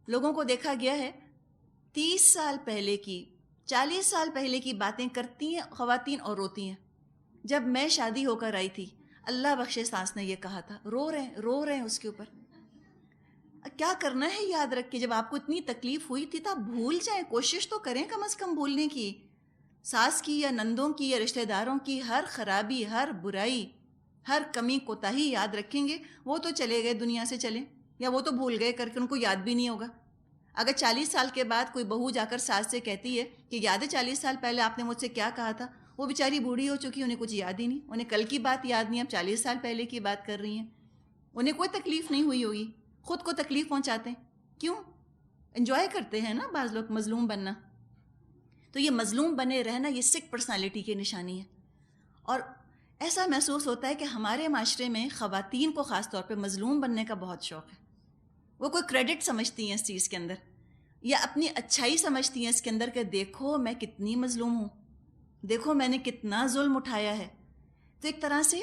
لوگوں کو دیکھا گیا ہے 30 سال پہلے کی 40 سال پہلے کی باتیں کرتی ہیں خواتین اور روتی ہیں. جب میں شادی ہو کر آئی تھی، اللہ بخشے ساس نے یہ کہا تھا. رو رہے ہیں اس کے اوپر. کیا کرنا ہے یاد رکھ کے، جب آپ کو اتنی تکلیف ہوئی تھی تو آپ بھول جائیں، کوشش تو کریں کم از کم بھولنے کی. ساس کی یا نندوں کی یا رشتہ داروں کی ہر خرابی، ہر برائی، ہر کمی کوتاہی یاد رکھیں گے، وہ تو چلے گئے دنیا سے چلیں، یا وہ تو بھول گئے کر کے، ان کو یاد بھی نہیں ہوگا. اگر 40 سال کے بعد کوئی بہو جا کر ساس سے کہتی ہے کہ یاد ہے 40 سال پہلے آپ نے مجھ سے کیا کہا تھا، وہ بیچاری بوڑھی ہو چکی، انہیں کچھ یاد ہی نہیں، انہیں کل کی بات یاد نہیں، اب 40 سال پہلے کی بات کر رہی ہیں. انہیں کوئی تکلیف نہیں ہوئی ہوگی، خود کو تکلیف پہنچاتے ہیں. کیوں؟ انجوائے کرتے ہیں نا بعض لوگ مظلوم بننا. تو یہ مظلوم بنے رہنا یہ سک پرسنالٹی کی نشانی ہے. اور ایسا محسوس ہوتا ہے کہ ہمارے معاشرے میں خواتین کو خاص طور پہ مظلوم بننے کا بہت شوق ہے. وہ کوئی کریڈٹ سمجھتی ہیں اس چیز کے اندر، یا اپنی اچھائی سمجھتی ہیں اس کے اندر کہ دیکھو میں کتنی مظلوم ہوں، دیکھو میں نے کتنا ظلم اٹھایا ہے. تو ایک طرح سے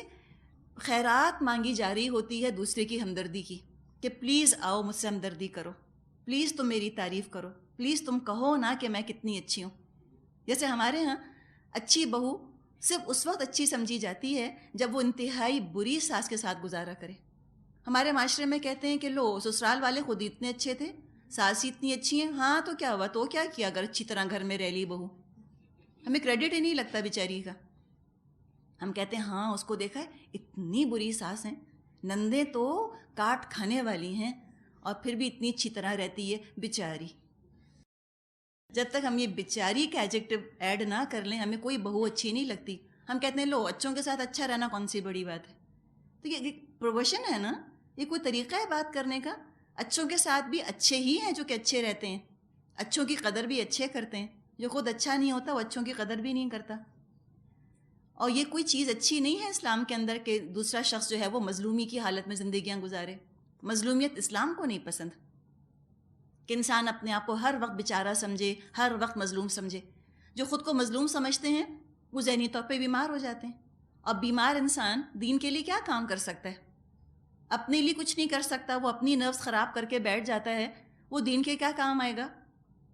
خیرات مانگی جا رہی ہوتی ہے دوسرے کی ہمدردی کی، کہ پلیز آؤ مجھ سے ہمدردی کرو، پلیز تم میری تعریف کرو، پلیز تم کہو نا کہ میں کتنی اچھی ہوں. جیسے ہمارے ہاں اچھی بہو صرف اس وقت اچھی سمجھی جاتی ہے جب وہ انتہائی بری ساس کے ساتھ گزارا کرے. ہمارے معاشرے میں کہتے ہیں کہ لو سسرال والے خود اتنے اچھے تھے، ساس ہی اتنی اچھی ہیں. ہاں تو کیا ہوا، تو کیا کیا اگر اچھی طرح گھر میں رہ لی بہو، ہمیں کریڈٹ ہی نہیں لگتا بیچاری کا. ہم کہتے ہیں ہاں اس کو دیکھا ہے اتنی بری ساس ہیں، نندیں تو کاٹ کھانے والی ہیں اور پھر بھی اتنی اچھی طرح رہتی ہے بیچاری. جب تک ہم یہ بیچاری کا ایڈجیکٹو ایڈ نہ کر لیں ہمیں کوئی بہو اچھی نہیں لگتی. ہم کہتے ہیں لو اچھوں کے ساتھ اچھا رہنا کون سی بڑی بات ہے. تو یہ پروفیشن ہے نا، یہ کوئی طریقہ ہے بات کرنے کا. اچھوں کے ساتھ بھی اچھے ہی ہیں جو کہ اچھے رہتے ہیں، اچھوں کی قدر بھی اچھے کرتے ہیں، جو خود اچھا نہیں ہوتا وہ اچھوں کی قدر بھی نہیں کرتا. اور یہ کوئی چیز اچھی نہیں ہے اسلام کے اندر کہ دوسرا شخص جو ہے وہ مظلومی کی حالت میں زندگیاں گزارے. مظلومیت اسلام کو نہیں پسند کہ انسان اپنے آپ کو ہر وقت بیچارہ سمجھے، ہر وقت مظلوم سمجھے. جو خود کو مظلوم سمجھتے ہیں وہ ذہنی طور پہ بیمار ہو جاتے ہیں. اور بیمار انسان دین کے لیے کیا کام کر سکتا ہے؟ اپنے لیے کچھ نہیں کر سکتا، وہ اپنی نفس خراب کر کے بیٹھ جاتا ہے، وہ دین کے کیا کام آئے گا؟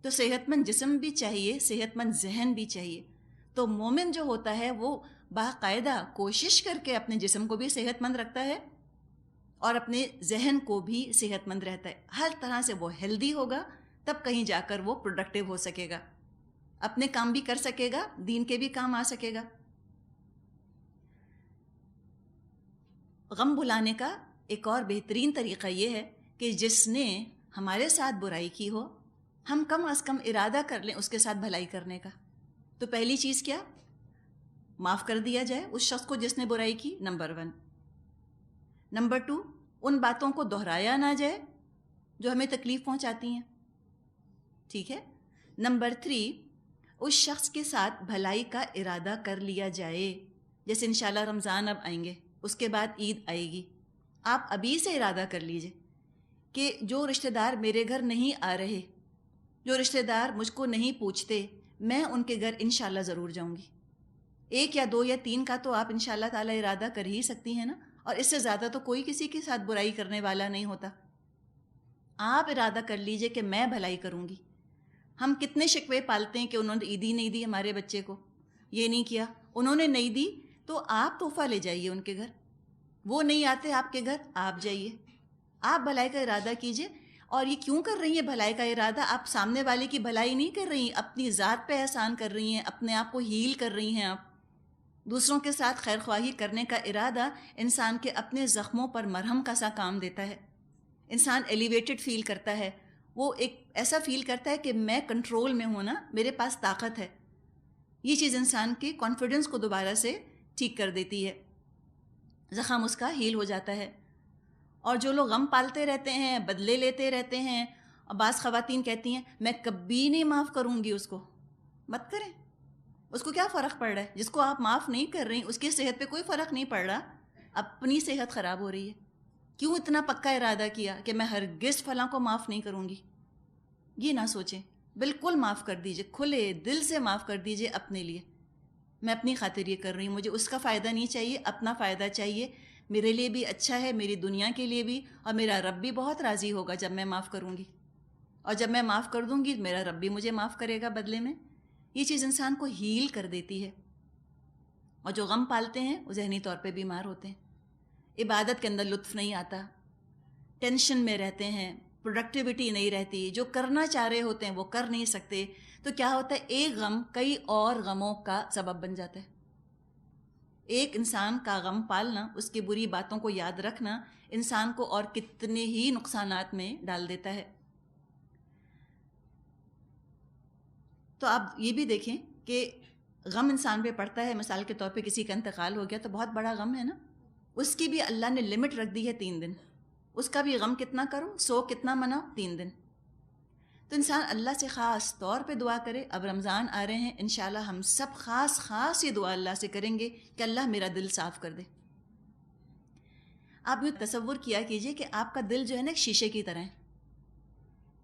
تو صحت مند جسم بھی چاہیے، صحت مند ذہن بھی چاہیے. تو مومن جو ہوتا ہے وہ باقاعدہ کوشش کر کے اپنے جسم کو بھی صحت مند رکھتا ہے اور اپنے ذہن کو بھی صحت مند رہتا ہے. ہر طرح سے وہ ہیلدی ہوگا، تب کہیں جا کر وہ پروڈکٹیو ہو سکے گا، اپنے کام بھی کر سکے گا، دین کے بھی کام آ سکے گا. غم بھلانے کا ایک اور بہترین طریقہ یہ ہے کہ جس نے ہمارے ساتھ برائی کی ہو، ہم کم از کم ارادہ کر لیں اس کے ساتھ بھلائی کرنے کا. تو پہلی چیز کیا؟ معاف کر دیا جائے اس شخص کو جس نے برائی کی، نمبر 1. نمبر 2، ان باتوں کو دہرایا نہ جائے جو ہمیں تکلیف پہنچاتی ہیں. ٹھیک ہے. نمبر 3، اس شخص کے ساتھ بھلائی کا ارادہ کر لیا جائے. جیسے انشاءاللہ رمضان اب آئیں گے، اس کے بعد عید آئے گی، آپ ابھی سے ارادہ کر لیجئے کہ جو رشتہ دار میرے گھر نہیں آ رہے، جو رشتہ دار مجھ کو نہیں پوچھتے، میں ان کے گھر انشاءاللہ ضرور جاؤں گی. 1 یا 2 یا 3 کا تو آپ انشاءاللہ تعالی ارادہ کر ہی سکتی ہیں نا، اور اس سے زیادہ تو کوئی کسی کے ساتھ برائی کرنے والا نہیں ہوتا. آپ ارادہ کر لیجئے کہ میں بھلائی کروں گی. ہم کتنے شکوے پالتے ہیں کہ انہوں نے عیدی نہیں دی ہمارے بچے کو، یہ نہیں کیا، انہوں نے نہیں دی، تو آپ تحفہ لے جائیے ان کے گھر. وہ نہیں آتے آپ کے گھر، آپ جائیے، آپ بھلائی کا ارادہ کیجئے. اور یہ کیوں کر رہی ہیں بھلائی کا ارادہ؟ آپ سامنے والے کی بھلائی نہیں کر رہی ہیں، اپنی ذات پہ احسان کر رہی ہیں، اپنے آپ کو ہیل کر رہی ہیں. آپ دوسروں کے ساتھ خیر خواہی کرنے کا ارادہ انسان کے اپنے زخموں پر مرہم کا سا کام دیتا ہے. انسان ایلیویٹڈ فیل کرتا ہے، وہ ایک ایسا فیل کرتا ہے کہ میں کنٹرول میں ہوں نا، میرے پاس طاقت ہے. یہ چیز انسان کے کانفیڈنس کو دوبارہ سے ٹھیک کر دیتی ہے، زخم اس کا ہیل ہو جاتا ہے. اور جو لوگ غم پالتے رہتے ہیں، بدلے لیتے رہتے ہیں، اور بعض خواتین کہتی ہیں میں کبھی نہیں معاف کروں گی اس کو. مت کریں، اس کو کیا فرق پڑ رہا ہے؟ جس کو آپ معاف نہیں کر رہی اس کی صحت پہ کوئی فرق نہیں پڑ رہا، اپنی صحت خراب ہو رہی ہے. کیوں اتنا پکا ارادہ کیا کہ میں ہرگز فلاں کو معاف نہیں کروں گی؟ یہ نہ سوچیں، بالکل معاف کر دیجئے، کھلے دل سے معاف کر دیجئے اپنے لیے. میں اپنی خاطر یہ کر رہی ہوں، مجھے اس کا فائدہ نہیں چاہیے، اپنا فائدہ چاہیے. میرے لیے بھی اچھا ہے، میری دنیا کے لیے بھی، اور میرا رب بھی بہت راضی ہوگا جب میں معاف کروں گی. اور جب میں معاف کر دوں گی میرا رب بھی مجھے معاف کرے گا بدلے میں. یہ چیز انسان کو ہیل کر دیتی ہے. اور جو غم پالتے ہیں وہ ذہنی طور پہ بیمار ہوتے ہیں، عبادت کے اندر لطف نہیں آتا، ٹینشن میں رہتے ہیں، پروڈکٹیوٹی نہیں رہتی، جو کرنا چاہ رہے ہوتے ہیں وہ کر نہیں سکتے. تو کیا ہوتا ہے؟ ایک غم کئی اور غموں کا سبب بن جاتا ہے. ایک انسان کا غم پالنا، اس کی بری باتوں کو یاد رکھنا، انسان کو اور کتنے ہی نقصانات میں ڈال دیتا ہے. تو آپ یہ بھی دیکھیں کہ غم انسان پہ پڑتا ہے. مثال کے طور پہ کسی کا انتقال ہو گیا تو بہت بڑا غم ہے نا، اس کی بھی اللہ نے لمٹ رکھ دی ہے 3 دن. اس کا بھی غم کتنا کرو، 100 کتنا مناؤ، 3 دن. تو انسان اللہ سے خاص طور پہ دعا کرے. اب رمضان آ رہے ہیں، انشاءاللہ ہم سب خاص یہ دعا اللہ سے کریں گے کہ اللہ میرا دل صاف کر دے. آپ یہ تصور کیا کیجئے کہ آپ کا دل جو ہے نا ایک شیشے کی طرح ہے،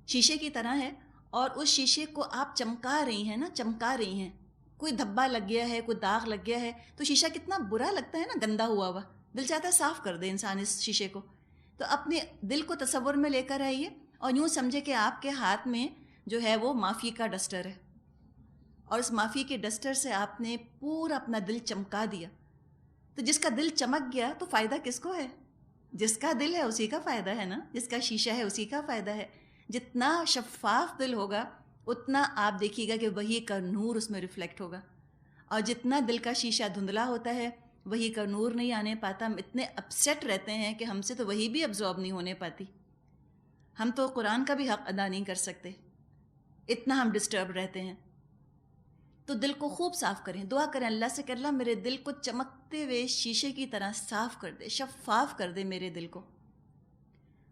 شیشے کی طرح ہے، اور اس شیشے کو آپ چمکا رہی ہیں نا، چمکا رہی ہیں. کوئی دھبا لگ گیا ہے، کوئی داغ لگ گیا ہے تو شیشہ کتنا برا لگتا ہے نا، گندا ہوا ہوا. دل چاہتا ہے صاف کر دے انسان اس شیشے کو. تو اپنے دل کو تصور میں لے کر آئیے اور یوں سمجھے کہ آپ کے ہاتھ میں جو ہے وہ معافی کا ڈسٹر ہے، اور اس معافی کے ڈسٹر سے آپ نے پورا اپنا دل چمکا دیا. تو جس کا دل چمک گیا تو فائدہ کس کو ہے؟ جس کا دل ہے اسی کا فائدہ ہے نا، جس کا شیشہ ہے اسی کا فائدہ ہے. جتنا شفاف دل ہوگا اتنا آپ دیکھیے گا کہ وہی کا نور اس میں ریفلیکٹ ہوگا. اور جتنا دل کا شیشہ دھندلا ہوتا ہے وہی کا نور نہیں آنے پاتا. ہم اتنے اپسیٹ رہتے ہیں کہ ہم سے تو وہی بھی ابزارب نہیں ہونے پاتی. ہم تو قرآن کا بھی حق ادا نہیں کر سکتے، اتنا ہم ڈسٹرب رہتے ہیں. تو دل کو خوب صاف کریں، دعا کریں اللہ سے کہ اللہ میرے دل کو چمکتے ہوئے شیشے کی طرح صاف کر دے، شفاف کر دے میرے دل کو.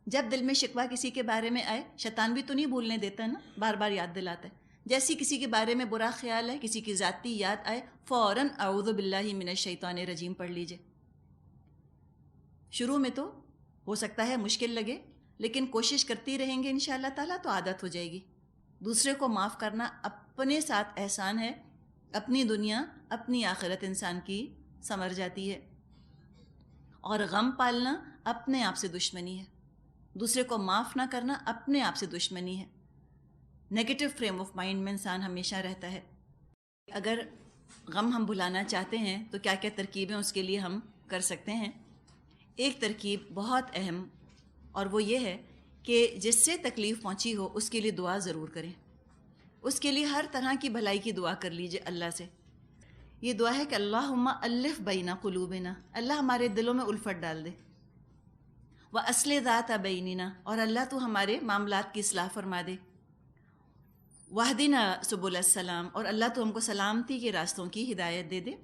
جب دل میں شکوہ کسی کے بارے میں آئے، شیطان بھی تو نہیں بھولنے دیتا نا، بار بار یاد دلاتا ہے. جیسی کسی کے بارے میں برا خیال ہے، کسی کی ذاتی یاد آئے، فوراً اعوذ باللہ من الشیطان الرجیم پڑھ لیجئے. شروع میں تو ہو سکتا ہے مشکل لگے، لیکن کوشش کرتی رہیں گے انشاءاللہ تعالیٰ تو عادت ہو جائے گی. دوسرے کو معاف کرنا اپنے ساتھ احسان ہے، اپنی دنیا اپنی آخرت انسان کی سنور جاتی ہے. اور غم پالنا اپنے آپ سے دشمنی ہے، دوسرے کو معاف نہ کرنا اپنے آپ سے دشمنی ہے. نیگیٹو فریم آف مائنڈ میں انسان ہمیشہ رہتا ہے. اگر غم ہم بھلانا چاہتے ہیں تو کیا کیا ترکیبیں اس کے لیے ہم کر سکتے ہیں. ایک ترکیب بہت اہم، اور وہ یہ ہے کہ جس سے تکلیف پہنچی ہو اس کے لیے دعا ضرور کریں. اس کے لیے ہر طرح کی بھلائی کی دعا کر لیجئے اللہ سے. یہ دعا ہے کہ اللہم الف بین قلوبنا، اللہ ہمارے دلوں میں الفت ڈال دے. وَأَصْلِحْ ذَاتَ بَيْنِنَا، اور اللہ تو ہمارے معاملات کی اصلاح فرما دے. وَاهْدِنَا سُبُلَ السَّلَام، اور اللہ تو ہم کو سلامتی کے راستوں کی ہدایت دے دے.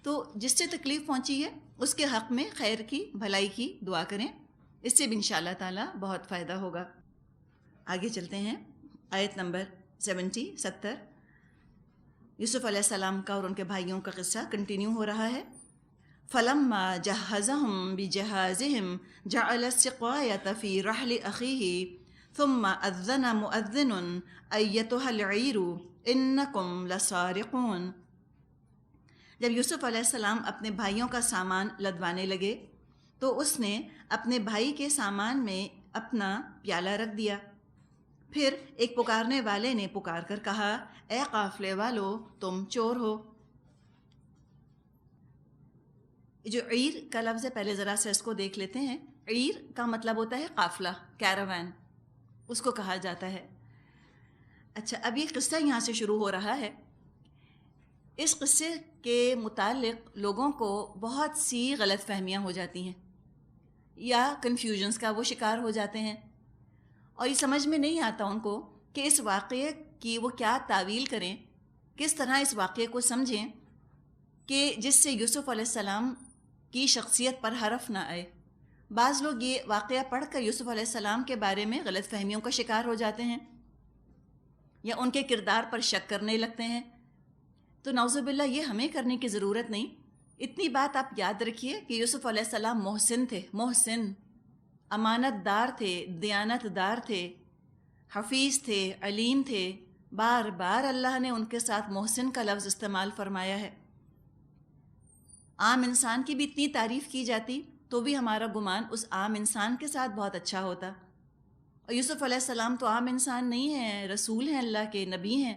تو جس سے تکلیف پہنچی ہے اس کے حق میں خیر کی بھلائی کی دعا کریں، اس سے بھی انشاءاللہ تعالیٰ بہت فائدہ ہوگا. آگے چلتے ہیں. آیت نمبر 70. یوسف علیہ السلام کا اور ان کے بھائیوں کا قصہ کنٹینیو ہو رہا ہے. فَلَمَّا جَهَّزَهُمْ بِجَهَازِهِمْ جَعَلَ السِّقَایَةَ فِي رَحْلِ أَخِیهِ ثُمَّ أَذَّنَ مُؤَذِّنٌ أَیَّتُهَا الْعِیرُ إِنَّکُمْ لَسَارِقُونَ. جب یوسف علیہ السلام اپنے بھائیوں کا سامان لدوانے لگے تو اس نے اپنے بھائی کے سامان میں اپنا پیالہ رکھ دیا. پھر ایک پکارنے والے نے پکار کر کہا، اے قافلے والو، تم چور ہو. جو عیر کا لفظ ہے، پہلے ذرا سے اس کو دیکھ لیتے ہیں. عیر کا مطلب ہوتا ہے قافلہ، کیراوین، اس کو کہا جاتا ہے. اچھا، اب یہ قصہ یہاں سے شروع ہو رہا ہے. اس قصے کے متعلق لوگوں کو بہت سی غلط فہمیاں ہو جاتی ہیں یا کنفیوژنس کا وہ شکار ہو جاتے ہیں، اور یہ سمجھ میں نہیں آتا ان کو کہ اس واقعے کی وہ کیا تعویل کریں، کس طرح اس واقعے کو سمجھیں کہ جس سے یوسف علیہ السلام کی شخصیت پر حرف نہ آئے. بعض لوگ یہ واقعہ پڑھ کر یوسف علیہ السلام کے بارے میں غلط فہمیوں کا شکار ہو جاتے ہیں یا ان کے کردار پر شک کرنے لگتے ہیں. تو نعوذ باللہ یہ ہمیں کرنے کی ضرورت نہیں. اتنی بات آپ یاد رکھیے کہ یوسف علیہ السلام محسن تھے، محسن، امانت دار تھے، دیانت دار تھے، حفیظ تھے، علیم تھے. بار بار اللہ نے ان کے ساتھ محسن کا لفظ استعمال فرمایا ہے. عام انسان کی بھی اتنی تعریف کی جاتی تو بھی ہمارا گمان اس عام انسان کے ساتھ بہت اچھا ہوتا. اور یوسف علیہ السلام تو عام انسان نہیں ہیں، رسول ہیں، اللہ کے نبی ہیں.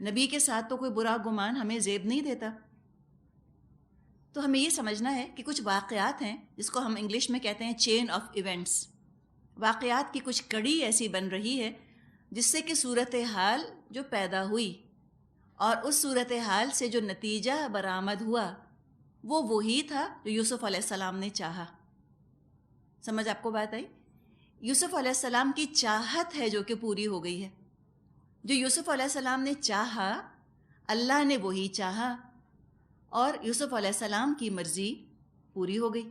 نبی کے ساتھ تو کوئی برا گمان ہمیں زیب نہیں دیتا. تو ہمیں یہ سمجھنا ہے کہ کچھ واقعات ہیں جس کو ہم انگلش میں کہتے ہیں چین آف ایونٹس. واقعات کی کچھ کڑی ایسی بن رہی ہے جس سے کہ صورتحال جو پیدا ہوئی اور اس صورتحال سے جو نتیجہ برآمد ہوا وہ وہی تھا جو یوسف علیہ السلام نے چاہا. سمجھ آپ کو بات آئی؟ یوسف علیہ السلام کی چاہت ہے جو کہ پوری ہو گئی ہے. جو یوسف علیہ السلام نے چاہا اللہ نے وہی چاہا اور یوسف علیہ السلام کی مرضی پوری ہو گئی.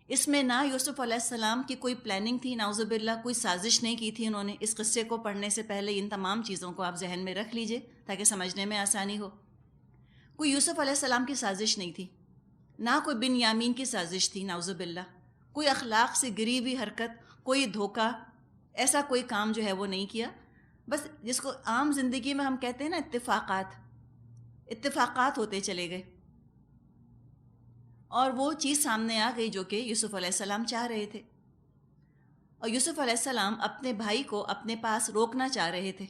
اس میں نہ یوسف علیہ السلام کی کوئی پلاننگ تھی، نعوذ باللہ کوئی سازش نہیں کی تھی انہوں نے. اس قصے کو پڑھنے سے پہلے ان تمام چیزوں کو آپ ذہن میں رکھ لیجئے تاکہ سمجھنے میں آسانی ہو. کوئی یوسف علیہ السلام کی سازش نہیں تھی، نہ کوئی بن یامین کی سازش تھی، نعوذ باللہ. کوئی اخلاق سے گری ہوئی حرکت، کوئی دھوکہ، ایسا کوئی کام جو ہے وہ نہیں کیا. بس جس کو عام زندگی میں ہم کہتے ہیں نا اتفاقات ہوتے چلے گئے اور وہ چیز سامنے آ گئی جو کہ یوسف علیہ السلام چاہ رہے تھے. اور یوسف علیہ السلام اپنے بھائی کو اپنے پاس روکنا چاہ رہے تھے،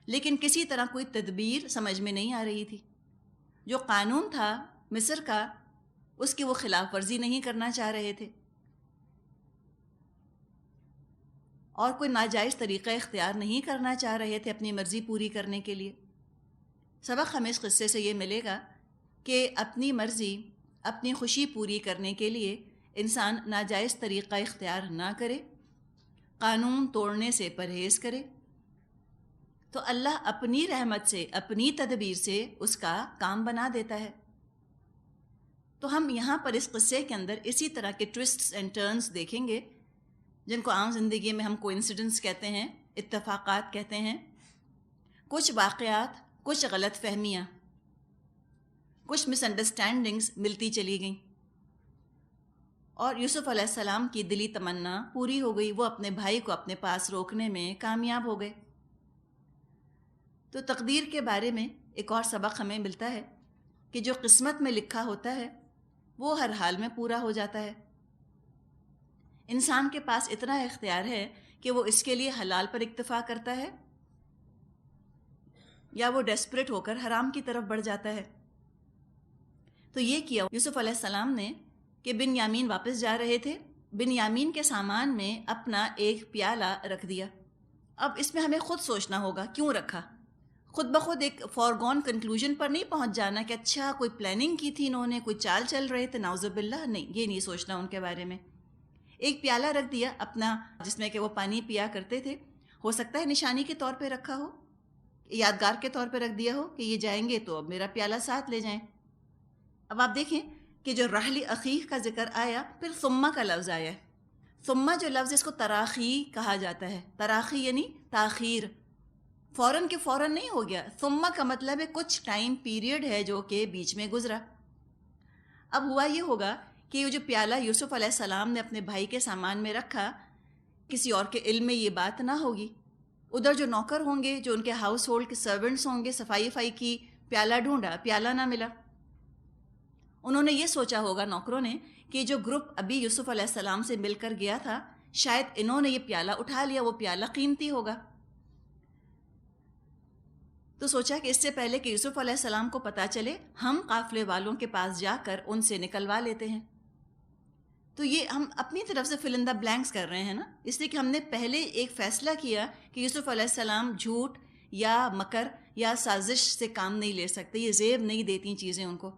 لیکن کسی طرح کوئی تدبیر سمجھ میں نہیں آ رہی تھی. جو قانون تھا مصر کا اس کی وہ خلاف ورزی نہیں کرنا چاہ رہے تھے اور کوئی ناجائز طریقہ اختیار نہیں کرنا چاہ رہے تھے اپنی مرضی پوری کرنے کے لیے. سبق ہمیں اس قصے سے یہ ملے گا کہ اپنی مرضی، اپنی خوشی پوری کرنے کے لیے انسان ناجائز طریقہ اختیار نہ کرے، قانون توڑنے سے پرہیز کرے، تو اللہ اپنی رحمت سے، اپنی تدبیر سے اس کا کام بنا دیتا ہے. تو ہم یہاں پر اس قصے کے اندر اسی طرح کے ٹوسٹس اینڈ ٹرنز دیکھیں گے، جن کو عام زندگی میں ہم کوئنسیڈنس کہتے ہیں، اتفاقات کہتے ہیں. کچھ واقعات، کچھ غلط فہمیاں، کچھ مس انڈرسٹینڈنگز ملتی چلی گئیں، اور یوسف علیہ السلام کی دلی تمنا پوری ہو گئی، وہ اپنے بھائی کو اپنے پاس روکنے میں کامیاب ہو گئے. تو تقدیر کے بارے میں ایک اور سبق ہمیں ملتا ہے کہ جو قسمت میں لکھا ہوتا ہے وہ ہر حال میں پورا ہو جاتا ہے. انسان کے پاس اتنا اختیار ہے کہ وہ اس کے لیے حلال پر اکتفا کرتا ہے یا وہ ڈیسپریٹ ہو کر حرام کی طرف بڑھ جاتا ہے. تو یہ کیا یوسف علیہ السلام نے کہ بنیامین واپس جا رہے تھے، بنیامین کے سامان میں اپنا ایک پیالہ رکھ دیا. اب اس میں ہمیں خود سوچنا ہوگا کیوں رکھا. خود بخود ایک فارگون کنکلوژن پر نہیں پہنچ جانا کہ اچھا کوئی پلاننگ کی تھی انہوں نے، کوئی چال چل رہے تھے، نعوذ باللہ، نہیں، یہ نہیں سوچنا ان کے بارے میں. ایک پیالہ رکھ دیا اپنا، جس میں کہ وہ پانی پیا کرتے تھے. ہو سکتا ہے نشانی کے طور پہ رکھا ہو، یادگار کے طور پہ رکھ دیا ہو کہ یہ جائیں گے تو اب میرا پیالہ ساتھ لے جائیں. اب آپ دیکھیں کہ جو رحل اخیہ کا ذکر آیا، پھر ثم کا لفظ آیا. ثم جو لفظ، اس کو تراخی کہا جاتا ہے. تراخی یعنی تاخیر، فوراً کے فوراً نہیں ہو گیا. ثم کا مطلب ہے کچھ ٹائم پیریڈ ہے جو کہ بیچ میں گزرا. اب ہوا یہ ہوگا کہ یہ جو پیالہ یوسف علیہ السلام نے اپنے بھائی کے سامان میں رکھا، کسی اور کے علم میں یہ بات نہ ہوگی. ادھر جو نوکر ہوں گے، جو ان کے ہاؤس ہولڈ کے سرونٹس ہوں گے، صفائی کی، پیالہ ڈھونڈا، پیالہ نہ ملا. انہوں نے یہ سوچا ہوگا نوکروں نے کہ جو گروپ ابھی یوسف علیہ السلام سے مل کر گیا تھا، شاید انہوں نے یہ پیالہ اٹھا لیا، وہ پیالہ قیمتی ہوگا. تو سوچا کہ اس سے پہلے کہ یوسف علیہ السلام کو پتہ چلے، ہم قافلے والوں کے پاس جا کر ان سے نکلوا لیتے ہیں. تو یہ ہم اپنی طرف سے فل ان دا بلینکس کر رہے ہیں نا، اس لیے کہ ہم نے پہلے ایک فیصلہ کیا کہ یوسف علیہ السلام جھوٹ یا مکر یا سازش سے کام نہیں لے سکتے. یہ زیب نہیں دیتی چیزیں ان کو،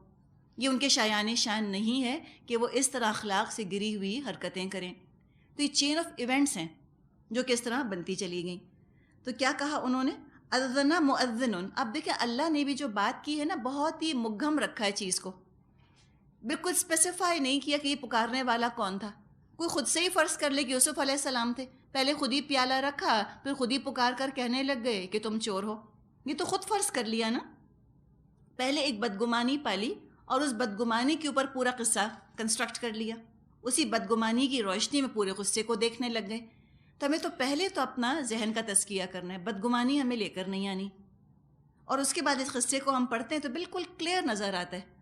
یہ ان کے شایان شان نہیں ہے کہ وہ اس طرح اخلاق سے گری ہوئی حرکتیں کریں. تو یہ چین آف ایونٹس ہیں جو کہ اس طرح بنتی چلی گئیں. تو کیا کہا انہوں نے؟ اذن مؤذن. اب دیکھیں اللہ نے بھی جو بات کی ہے نا، بہت ہی مبہم رکھا ہے چیز کو، بالکل اسپیسیفائی نہیں کیا کہ یہ پکارنے والا کون تھا. کوئی خود سے ہی فرض کر لے کہ یوسف علیہ السلام تھے، پہلے خود ہی پیالہ رکھا، پھر خود ہی پکار کر کہنے لگ گئے کہ تم چور ہو. یہ تو خود فرض کر لیا نا. پہلے ایک بدگمانی پالی اور اس بدگمانی کے اوپر پورا قصہ کنسٹرکٹ کر لیا، اسی بدگمانی کی روشنی میں پورے قصے کو دیکھنے لگ گئے. تو ہمیں تو پہلے تو اپنا ذہن کا تزکیہ کرنا ہے، بدگمانی ہمیں لے کر نہیں آنی. اور اس کے بعد اس قصے کو ہم پڑھتے ہیں تو بالکل کلیئر نظر آتا ہے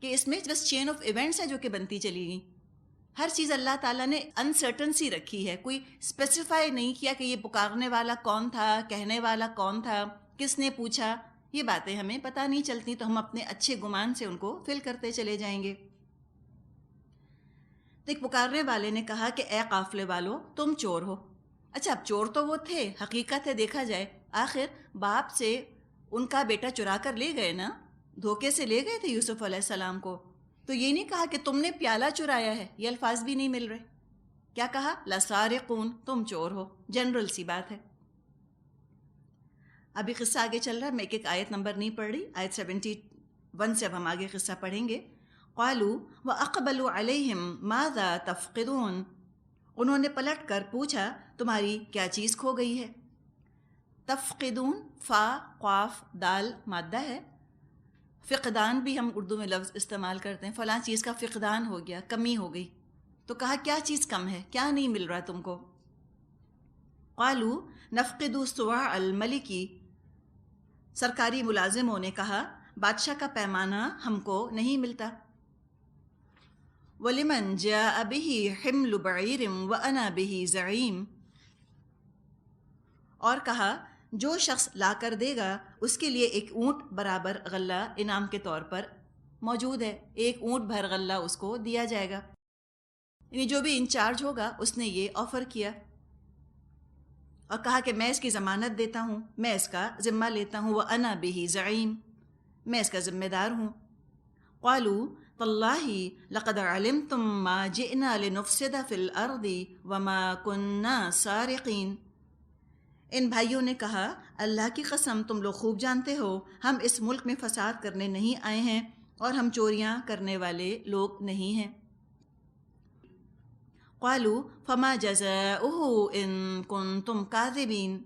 کہ اس میں بس چین آف ایونٹس ہے جو کہ بنتی چلی گئیں. ہر چیز اللہ تعالیٰ نے انسرٹنسی رکھی ہے، کوئی اسپیسیفائی نہیں کیا کہ یہ پکارنے والا کون تھا، کہنے والا کون تھا، کس نے پوچھا. یہ باتیں ہمیں پتہ نہیں چلتی تو ہم اپنے اچھے گمان سے ان کو فل کرتے چلے جائیں گے. تو ایک پکارنے والے نے کہا کہ اے قافلے والو، تم چور ہو. اچھا، اب چور تو وہ تھے، حقیقت ہے دیکھا جائے، آخر باپ سے ان کا بیٹا چرا کر لے گئے نا، دھوکے سے لے گئے تھے یوسف علیہ السلام کو. تو یہ نہیں کہا کہ تم نے پیالہ چرایا ہے، یہ الفاظ بھی نہیں مل رہے. کیا کہا؟ لسارقون، تم چور ہو. جنرل سی بات ہے. ابھی قصہ آگے چل رہا ہے، میں ایک آیت نمبر نہیں پڑھ رہی، آیت 71 سے اب ہم آگے قصہ پڑھیں گے. قالوا واقبلوا علیہم ماذا تفقدون. انہوں نے پلٹ کر پوچھا تمہاری کیا چیز کھو گئی ہے. تفقدون، فا قاف دال مادہ ہے. فقدان بھی ہم اردو میں لفظ استعمال کرتے ہیں، فلاں چیز کا فقدان ہو گیا، کمی ہو گئی. تو کہا کیا چیز کم ہے، کیا نہیں مل رہا تم کو. قالوا نفقد صواع الملکی. سرکاری ملازموں نے کہا بادشاہ کا پیمانہ ہم کو نہیں ملتا. وَلِمَنْ جَاءَ بِهِ حِمْلُ بَعِيرٍ وَأَنَا بِهِ زَعِيمٌ. اور کہا جو شخص لا کر دے گا اس کے لیے ایک اونٹ برابر غلہ انعام کے طور پر موجود ہے، ایک اونٹ بھر غلہ اس کو دیا جائے گا. یعنی جو بھی انچارج ہوگا اس نے یہ آفر کیا اور کہا کہ میں اس کی ضمانت دیتا ہوں، میں اس کا ذمہ لیتا ہوں. وَأَنَا بِهِ زَعِيمٌ، میں اس کا ذمہ دار ہوں. قالوا تَاللَّهِ لَقَدْ عَلِمْتُمْ مَا جِئْنَا لِنُفْسِدَ فِي الْأَرْضِ وَمَا كُنَّا سَارِقِينَ. ان بھائیوں نے کہا اللہ کی قسم تم لوگ خوب جانتے ہو ہم اس ملک میں فساد کرنے نہیں آئے ہیں اور ہم چوریاں کرنے والے لوگ نہیں ہیں۔ قالوا فما جزاؤه ان کنتم کاذبین،